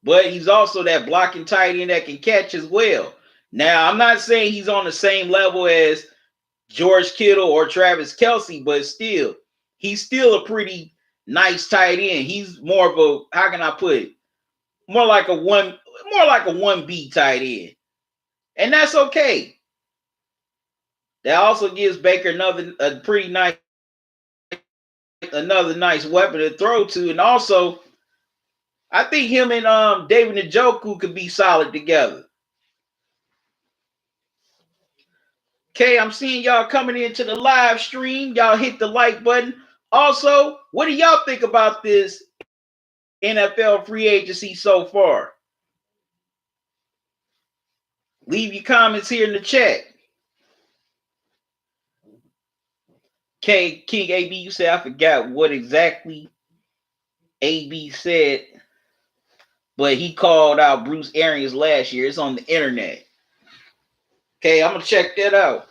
But he's also that blocking tight end that can catch as well. Now, I'm not saying he's on the same level as George Kittle or Travis Kelce, but still, he's still a pretty nice tight end. He's more of a, how can I put it? More like a 1B tight end. And that's okay. That also gives Baker another nice weapon to throw to. And also, I think him and David Njoku could be solid together. Okay, I'm seeing y'all coming into the live stream. Y'all hit the like button. Also, what do y'all think about this NFL free agency so far? Leave your comments here in the chat. Okay, King AB, you said I forgot what exactly AB said, but he called out Bruce Arians last year. It's on the internet. Okay, I'm going to check that out.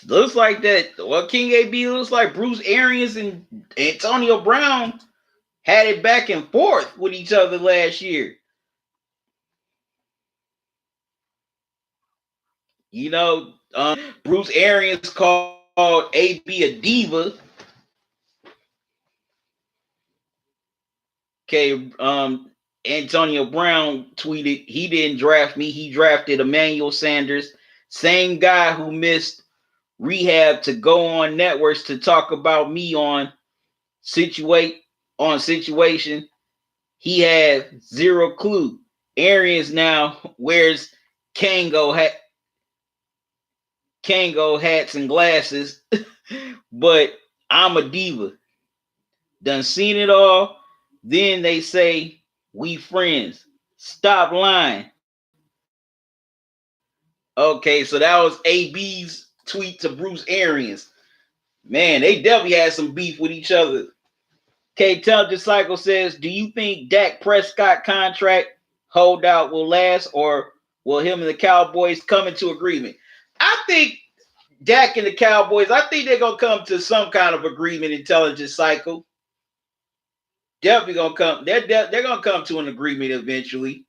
Looks like that. Well, King AB looks like Bruce Arians and Antonio Brown had it back and forth with each other last year. You know, Bruce Arians called AB a diva. Okay, Antonio Brown tweeted, he didn't draft me. He drafted Emmanuel Sanders, same guy who missed rehab to go on networks to talk about me on situation. He had zero clue. Arians now wears Kango hats and glasses, but I'm a diva. Done seen it all. Then they say we friends. Stop lying. Okay, so that was AB's tweet to Bruce Arians. Man, they definitely had some beef with each other. Okay, Intelligent Cycle says, do you think Dak Prescott contract holdout will last, or will him and the Cowboys come into agreement? I think Dak and the Cowboys, I think they're going to come to some kind of agreement, Intelligent Cycle. Definitely going to come. They're going to come to an agreement eventually.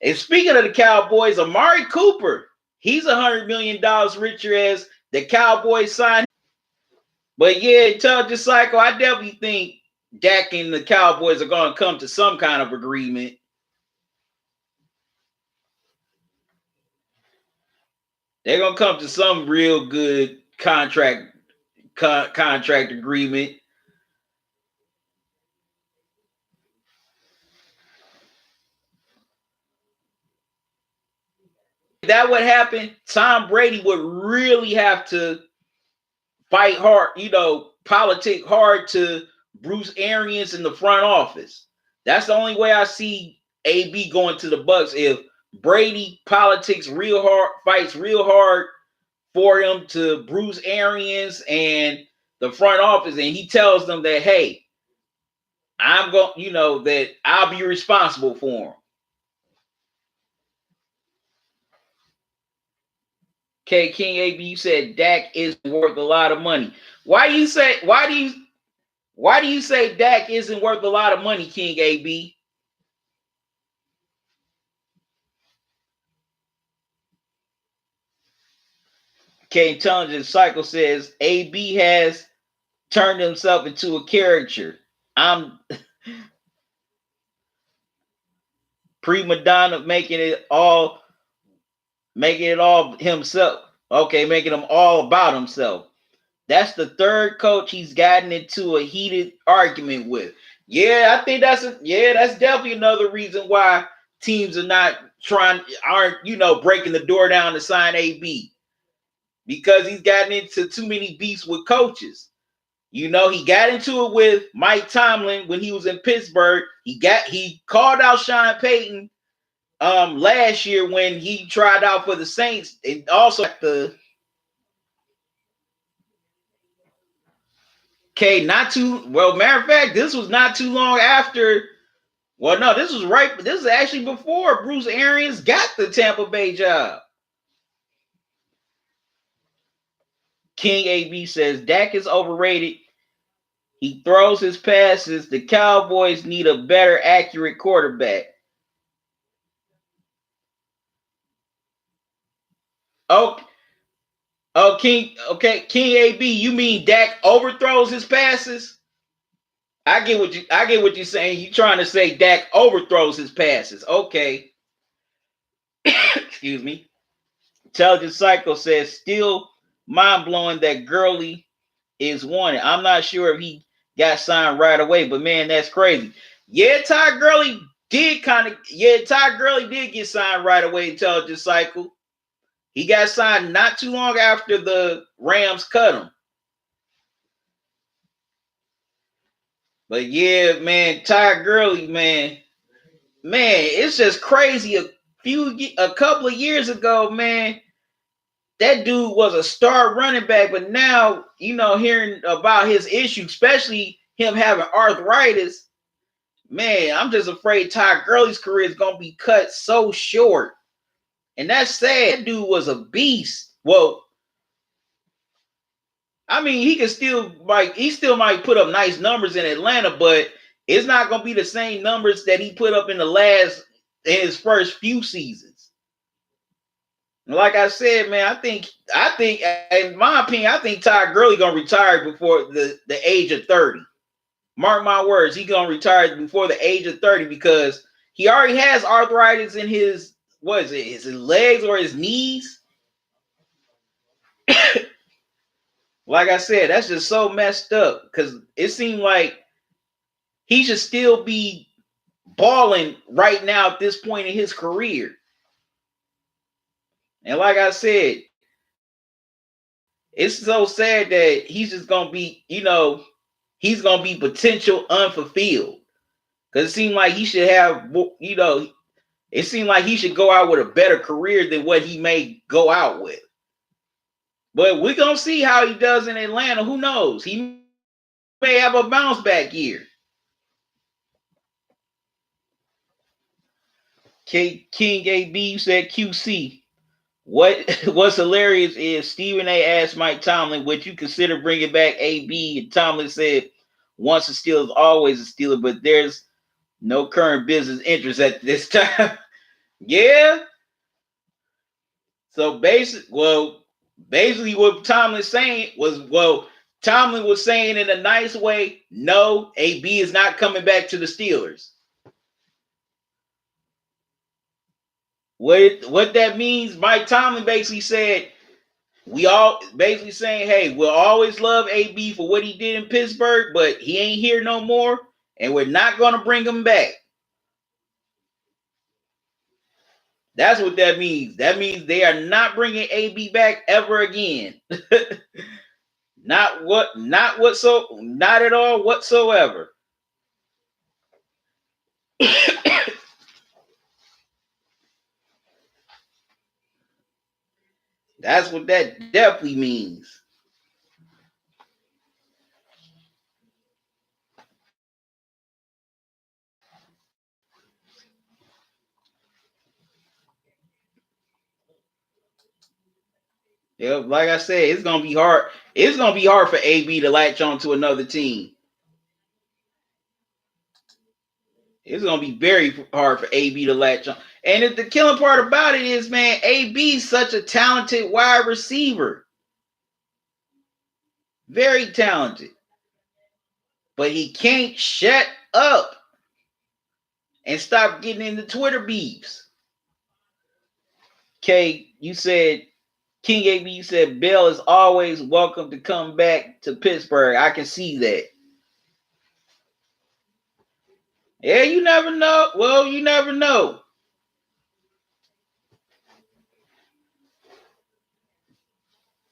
And speaking of the Cowboys, Amari Cooper, he's $100 million richer as the Cowboys signed. But yeah, Intelligent Cycle, I definitely think Dak and the Cowboys are going to come to some kind of agreement. They're going to come to some real good contract agreement. If that would happen, Tom Brady would really have to fight hard, politic hard to Bruce Arians in the front office. That's the only way I see AB going to the Bucs, if Brady politics real hard, fights real hard for him to Bruce Arians and the front office, and he tells them that, hey, I'm going, that I'll be responsible for him. Okay, King AB, you said Dak isn't worth a lot of money. Why do you say Dak isn't worth a lot of money, King AB? K Intelligence Cycle says AB has turned himself into a caricature. I'm prima donna making it all himself. Okay, making him all about himself. That's the third coach he's gotten into a heated argument with. Yeah, I think that's definitely another reason why teams aren't breaking the door down to sign AB, because he's gotten into too many beefs with coaches. He got into it with Mike Tomlin when he was in Pittsburgh. He called out Sean Payton last year when he tried out for the Saints, and also the matter of fact, this was not too long after. Well, no, this is actually before Bruce Arians got the Tampa Bay job. King AB says Dak is overrated. He throws his passes. The Cowboys need a better, accurate quarterback. Oh, King AB, you mean Dak overthrows his passes? I get what you're saying. You trying to say Dak overthrows his passes. Okay. Excuse me. Intelligent Cycle says still mind blowing that Gurley is wanted. I'm not sure if he got signed right away, but man, that's crazy. Yeah, Ty Gurley did get signed right away. Intelligent Cycle. He got signed not too long after the Rams cut him. But yeah, man, Ty Gurley, man, it's just crazy. A couple of years ago, man, that dude was a star running back, but now, hearing about his issue, especially him having arthritis, man, I'm just afraid Ty Gurley's career is gonna be cut so short, and that's sad. That dude was a beast. Well, I mean, he still might put up nice numbers in Atlanta, but it's not gonna be the same numbers that he put up in his first few seasons. Like I said, man, I think, in my opinion, I think Ty Gurley gonna retire before the age of 30. Mark my words, he gonna retire before the age of 30 because he already has arthritis in his his legs or his knees. Like I said, that's just so messed up because it seemed like he should still be balling right now at this point in his career. And like I said, it's so sad that he's just gonna be, he's gonna be potential unfulfilled. Because it seemed like he should have, it seemed like he should go out with a better career than what he may go out with. But we're gonna see how he does in Atlanta. Who knows? He may have a bounce back year. King AB said QC. What's hilarious is Stephen A. asked Mike Tomlin, would you consider bringing back AB? And Tomlin said, once a Steeler, always a Steeler, but there's no current business interest at this time. Yeah. So basically what Tomlin saying was, Tomlin was saying in a nice way, no, AB is not coming back to the Steelers. What that means, Mike Tomlin basically said, hey, we'll always love AB for what he did in Pittsburgh, but he ain't here no more, and we're not going to bring him back. That's what that means. That means they are not bringing AB back ever again. Not at all whatsoever. That's what that definitely means. Yeah, like I said, it's gonna be hard. It's gonna be hard for AB to latch on to another team. It's gonna be very hard for AB to latch on. And the killing part about it is, man, AB is such a talented wide receiver. Very talented. But he can't shut up and stop getting into Twitter beefs. Okay, you said, King AB, you said Bell is always welcome to come back to Pittsburgh. I can see that. Yeah, you never know. Well, you never know.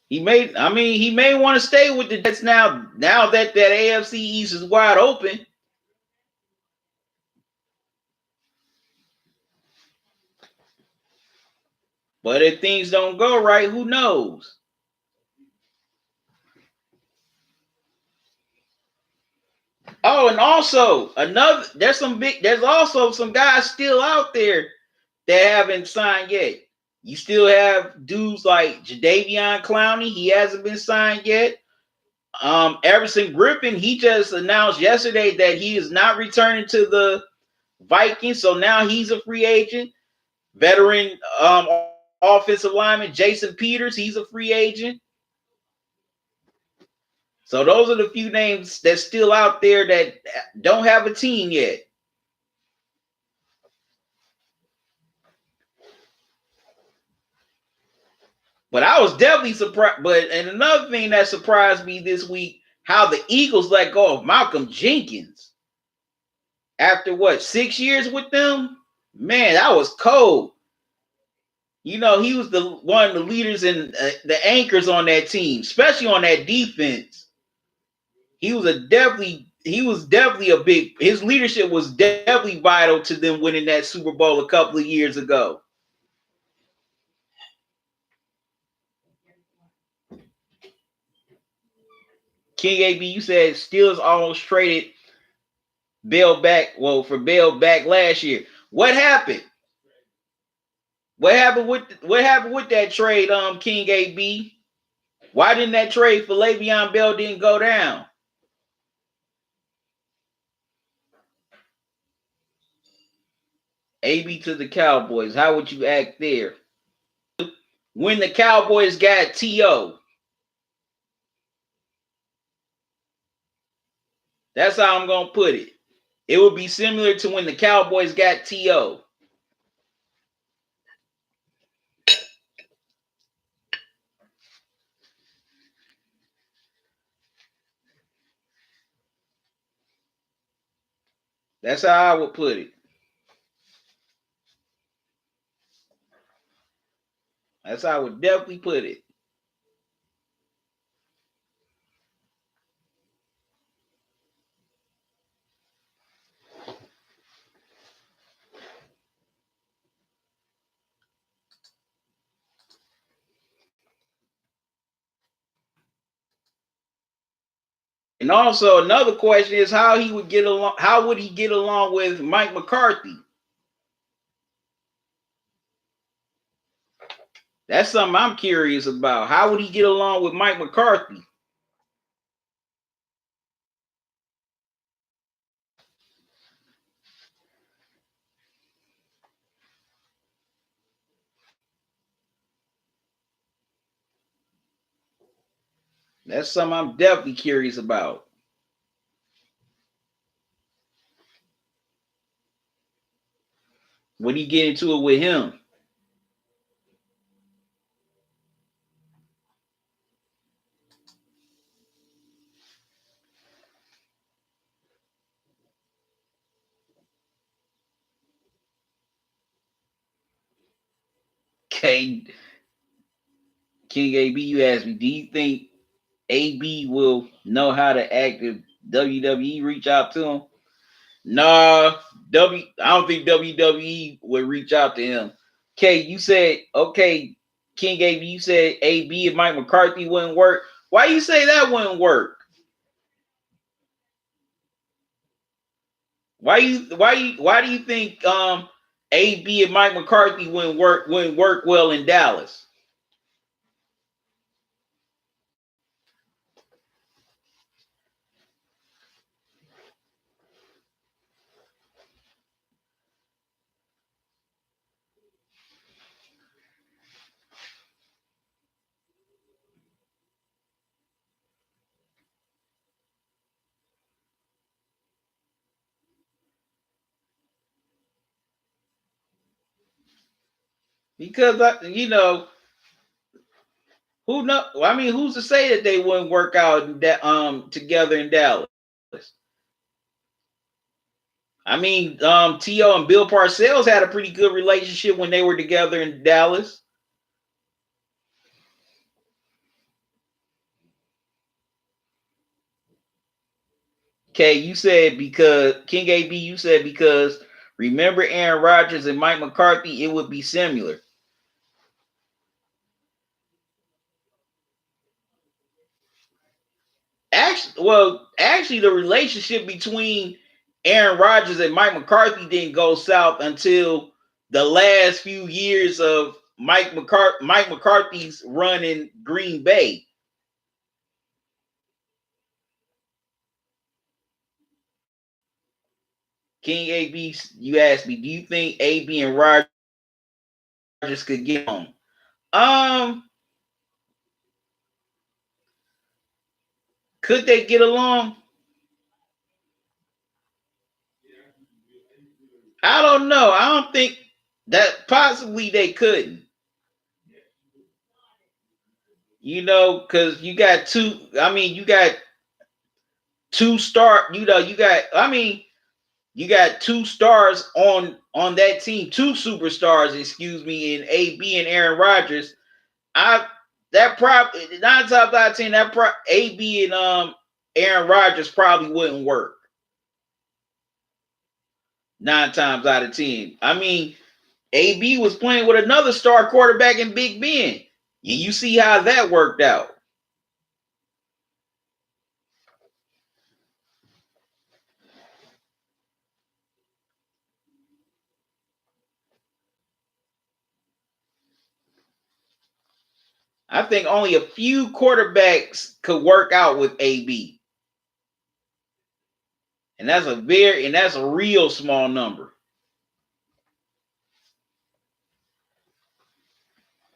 He may want to stay with the Jets now that AFC East is wide open. But if things don't go right, who knows? Oh, and also there's also some guys still out there that haven't signed yet. You still have dudes like Jadeveon Clowney, he hasn't been signed yet. Everson Griffin, he just announced yesterday that he is not returning to the Vikings, so now he's a free agent. Veteran offensive lineman Jason Peters, he's a free agent. So those are the few names that's still out there that don't have a team yet. But I was definitely surprised. And another thing that surprised me this week, how the Eagles let go of Malcolm Jenkins. After what, 6 years with them? Man, that was cold. You know, he was one of the leaders and the anchors on that team, especially on that defense. He was definitely a big. His leadership was definitely vital to them winning that Super Bowl a couple of years ago. King AB, you said Steelers almost traded Bell back. Well, for Bell back last year. What happened? What happened with that trade, King AB? Why didn't that trade for Le'Veon Bell didn't go down? AB to the Cowboys. How would you act there? When the Cowboys got T.O. That's how I'm going to put it. It would be similar to when the Cowboys got T.O. That's how I would put it. That's how I would definitely put it. And also another question is how he would get along. How would he get along with Mike McCarthy? That's something I'm curious about. How would he get along with Mike McCarthy? That's something I'm definitely curious about. Would he get into it with him? Okay, King AB, you asked me, do you think AB will know how to act if WWE reach out to him? Nah, I don't think WWE would reach out to him. Okay, you said, okay, King AB, you said AB and Mike McCarthy wouldn't work. Why you say that wouldn't work? Why do you think AB and Mike McCarthy wouldn't work well in Dallas? because who know? I mean, who's to say that they wouldn't work out together in Dallas? I mean, T.O. and Bill Parcells had a pretty good relationship when they were together in Dallas. Okay, you said because King AB, you said because remember Aaron Rodgers and Mike McCarthy, it would be similar. Actually, the relationship between Aaron Rodgers and Mike McCarthy didn't go south until the last few years of Mike McCarthy's run in Green Bay. King AB, you asked me, do you think AB and Rodgers could get on? Could they get along? I don't know. I don't think that possibly they couldn't. Because you got two. I mean, you got two star. You got. I mean, you got two stars on that team. Two superstars, excuse me, in AB and Aaron Rodgers. I that prop 9 times out of 10 that AB and Aaron Rodgers probably wouldn't work. 9 times out of 10. I mean, AB was playing with another star quarterback in Big Ben. You see how that worked out. I think only a few quarterbacks could work out with AB. And that's a real small number.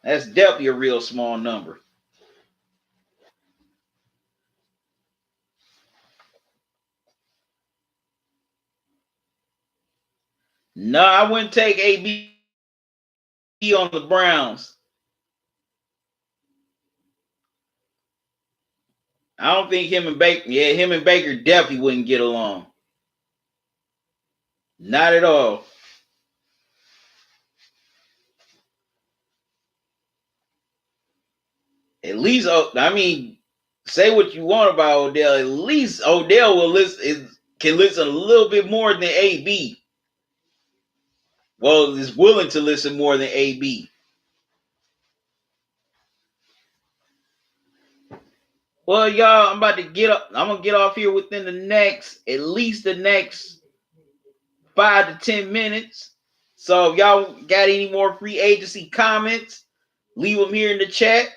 That's definitely a real small number. No, I wouldn't take AB on the Browns. I don't think him and Baker definitely wouldn't get along. Not at all. At least, I mean, say what you want about Odell. At least Odell can listen a little bit more than AB. Well, is willing to listen more than AB. Well, y'all, I'm about to get up. I'm gonna get off here within at least the next 5 to 10 minutes. So if y'all got any more free agency comments, leave them here in the chat.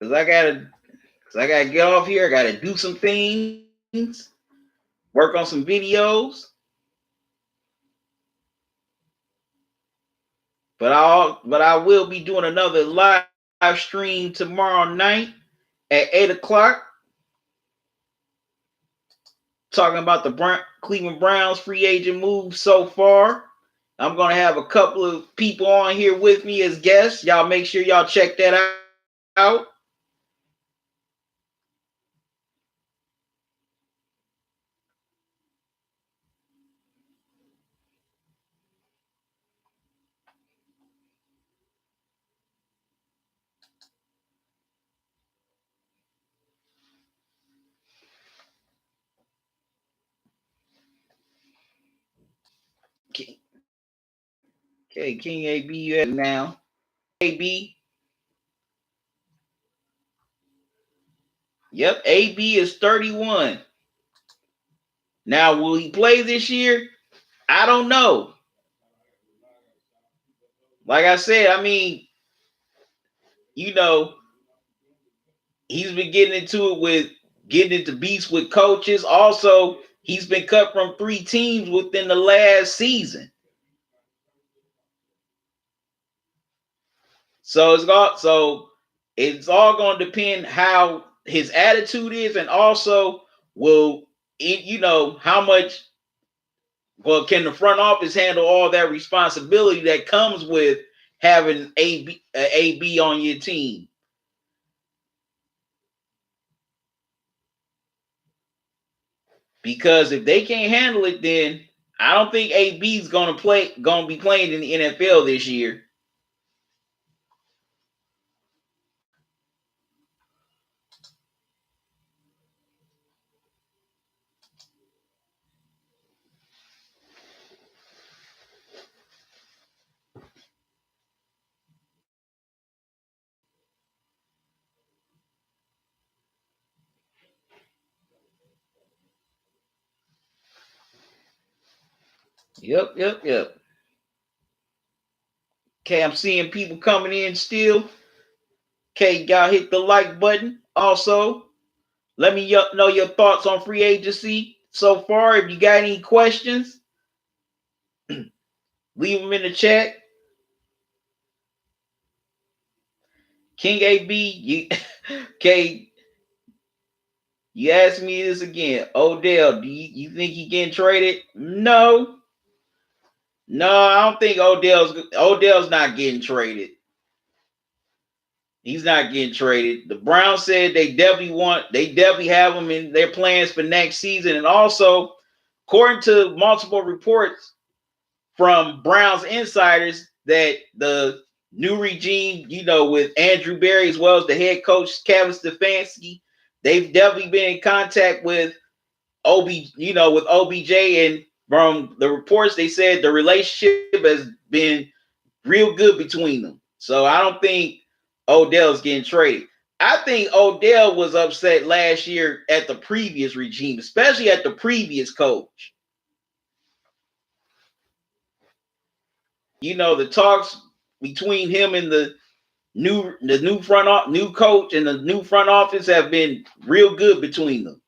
Cause I gotta get off here. I gotta do some things, work on some videos. But I will be doing another live stream tomorrow night at 8 o'clock, talking about the Cleveland Browns free agent moves so far. I'm gonna have a couple of people on here with me as guests. Y'all make sure y'all check that out. Okay, King AB, you have now. AB. Yep, AB is 31. Now, will he play this year? I don't know. Like I said, I mean, you know, he's been getting into beats with coaches. Also, he's been cut from 3 teams within the last season. So it's all going to depend how his attitude is, and also will you know, how much, well, can the front office handle all that responsibility that comes with having AB on your team? Because if they can't handle it, then I don't think AB is gonna be playing in the NFL this year. Yep. Okay, I'm seeing people coming in still. Okay, y'all hit the like button. Also, let me know your thoughts on free agency so far. If you got any questions, leave them in the chat. King AB, okay, you asked me this again. Odell, do you think he getting traded? No. No, I don't think Odell's not getting traded. He's not getting traded. The Browns said they definitely have him in their plans for next season. And also, according to multiple reports from Browns insiders, that the new regime, you know, with Andrew Berry as well as the head coach Kevin Stefanski, they've definitely been in contact with with OBJ, and from the reports they said the relationship has been real good between them. So I don't think Odell's getting traded. I think Odell was upset last year at the previous regime, especially at the previous coach. You know, the talks between him and the new coach and the new front office have been real good between them.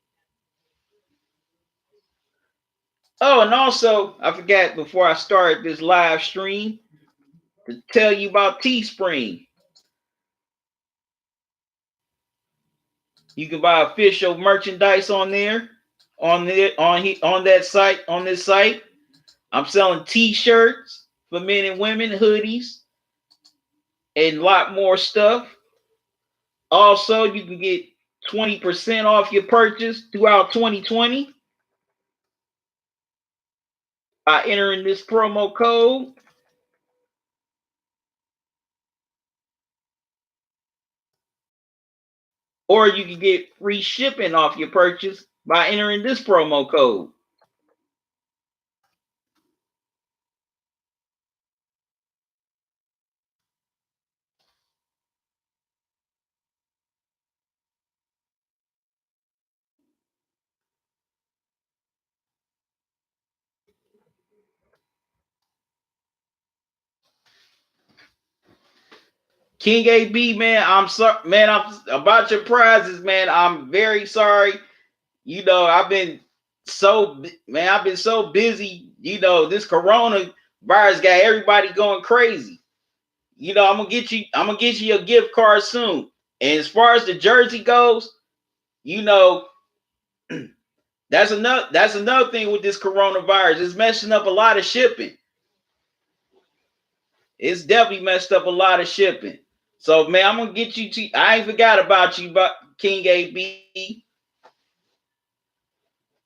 Oh, and also, I forgot before I started this live stream to tell you about Teespring. You can buy official merchandise on there, on that site, on this site. I'm selling T-shirts for men and women, hoodies, and a lot more stuff. Also, you can get 20% off your purchase throughout 2020 by entering this promo code. Or you can get free shipping off your purchase by entering this promo code. King AB, man, I'm sorry, man. I'm about your prizes, man. I'm very sorry. You know, I've been so busy. You know, this coronavirus got everybody going crazy. You know, I'm gonna get you a gift card soon. And as far as the jersey goes, you know, that's another thing with this coronavirus. It's messing up a lot of shipping. It's definitely messed up a lot of shipping. So man, I'm gonna get you to. I ain't forgot about you, but King AB.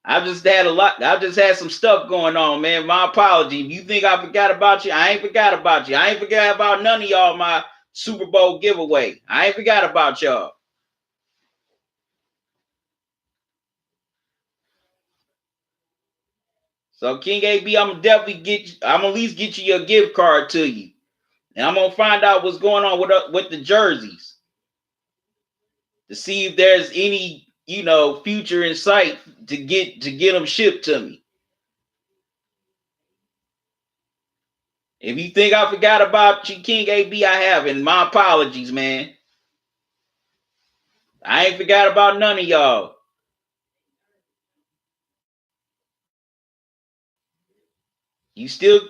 I just had some stuff going on, man. My apology. If you think I forgot about you, I ain't forgot about you. I ain't forgot about none of y'all. My Super Bowl giveaway. I ain't forgot about y'all. So King AB, I'm gonna definitely I'm gonna at least get you your gift card to you, and I'm gonna find out what's going on with the jerseys to see if there's any future in sight to get them shipped to me. If you think I forgot about you, King AB, I haven't. My apologies, man. I ain't forgot about none of y'all. You still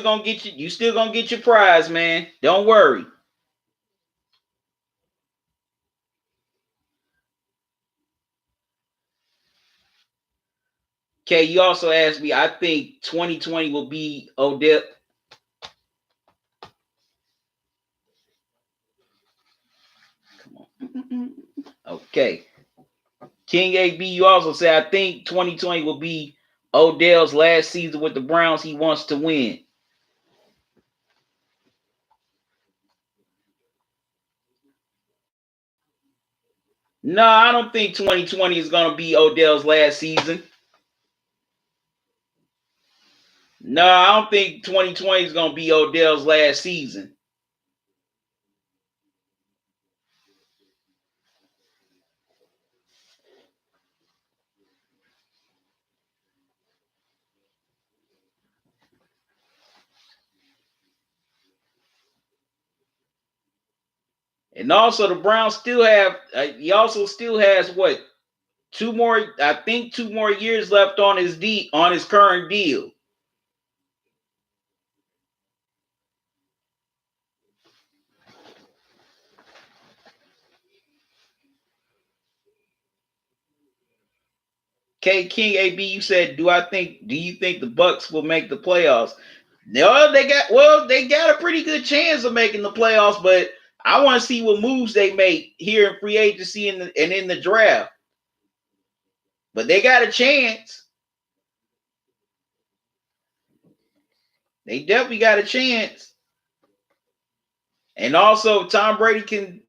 gonna get your prize, man. Don't worry. Okay, you also asked me, I think 2020 will be Odell. Come on. Okay. King AB, you also said, I think 2020 will be Odell's last season with the Browns. He wants to win. No, I don't think 2020 is going to be Odell's last season. No, I don't think 2020 is going to be Odell's last season. And also, the Browns still have. He also still has what, 2 more? I think 2 more years left on his current deal. K King AB, you said, do you think the Bucks will make the playoffs? No, they got a pretty good chance of making the playoffs, but I want to see what moves they make here in free agency and in the draft. But they got a chance. They definitely got a chance. And also, Tom Brady can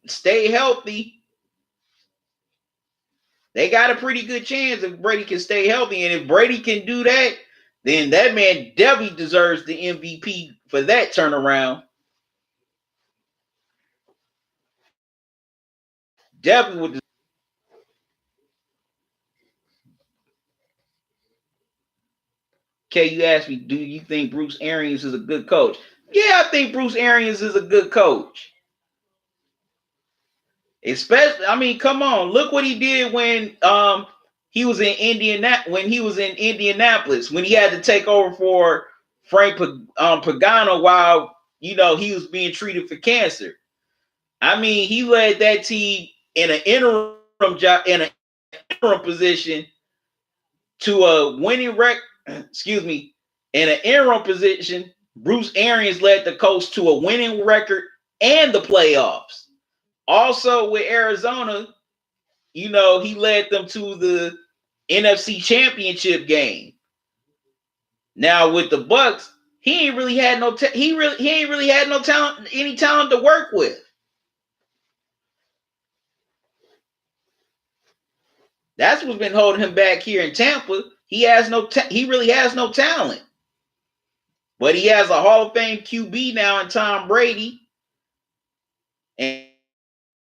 stay healthy. They got a pretty good chance if Brady can stay healthy. And if Brady can do that, then that man definitely deserves the MVP for that turnaround. Definitely would. Okay, you asked me, do you think Bruce Arians is a good coach? Yeah, I think Bruce Arians is a good coach. Especially, I mean, come on, look what he did when he was in Indianapolis, when he had to take over for Frank Pagano while he was being treated for cancer. I mean, he led that team in an interim job, in an interim position, to a winning record. Excuse me, in an interim position, Bruce Arians led the coach to a winning record and the playoffs. Also with Arizona, he led them to the NFC Championship game. Now with the Bucks, he ain't really had no he ain't really had no talent, any talent to work with. That's what's been holding him back here in Tampa. He really has no talent. But he has a Hall of Fame QB now in Tom Brady and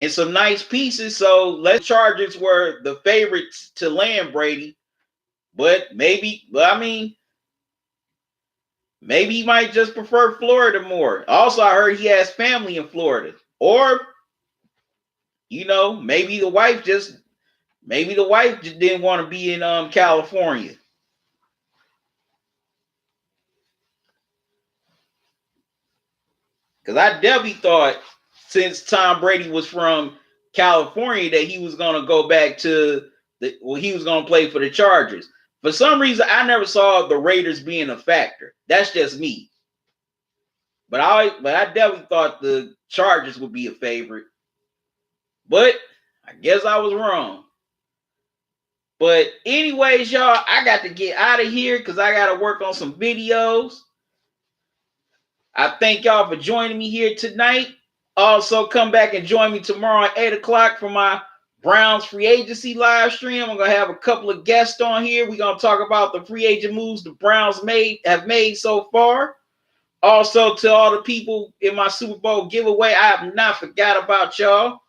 some nice pieces. So let's Chargers were the favorites to land Brady. But maybe he might just prefer Florida more. Also, I heard he has family in Florida. Or, maybe the wife just didn't want to be in California. Because I definitely thought, since Tom Brady was from California, that he was going to go back to he was going to play for the Chargers. For some reason, I never saw the Raiders being a factor. That's just me. But I definitely thought the Chargers would be a favorite. But I guess I was wrong. But anyways, y'all, I got to get out of here because I got to work on some videos. I thank y'all for joining me here tonight. Also, come back and join me tomorrow at 8 o'clock for my Browns free agency live stream. I'm going to have a couple of guests on here. We're going to talk about the free agent moves the Browns have made so far. Also, to all the people in my Super Bowl giveaway, I have not forgot about y'all.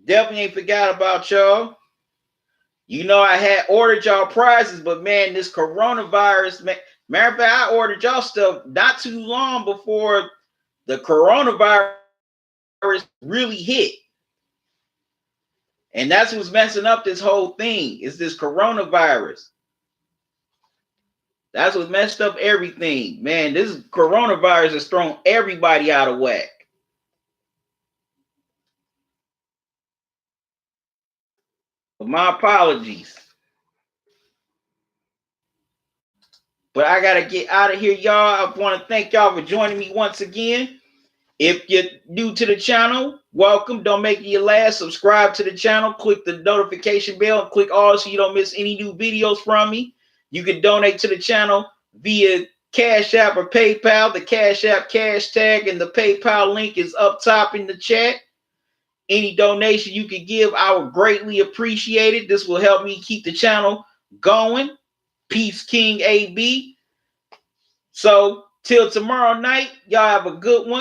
Definitely ain't forgot about y'all. I had ordered y'all prizes, but man, this coronavirus, matter of fact, I ordered y'all stuff not too long before the coronavirus really hit. And that's what's messing up this whole thing, is this coronavirus. That's what messed up everything. Man, this coronavirus has thrown everybody out of whack. But my apologies. But I gotta get out of here, y'all. I want to thank y'all for joining me once again. If you're new to the channel, welcome. Don't make it your last. Subscribe to the channel. Click the notification bell and click all so you don't miss any new videos from me. You can donate to the channel via Cash App or PayPal. The Cash App cash tag and the PayPal link is up top in the chat. Any donation you can give, I would greatly appreciate it. This will help me keep the channel going. Peace King AB. So till tomorrow night, y'all have a good one.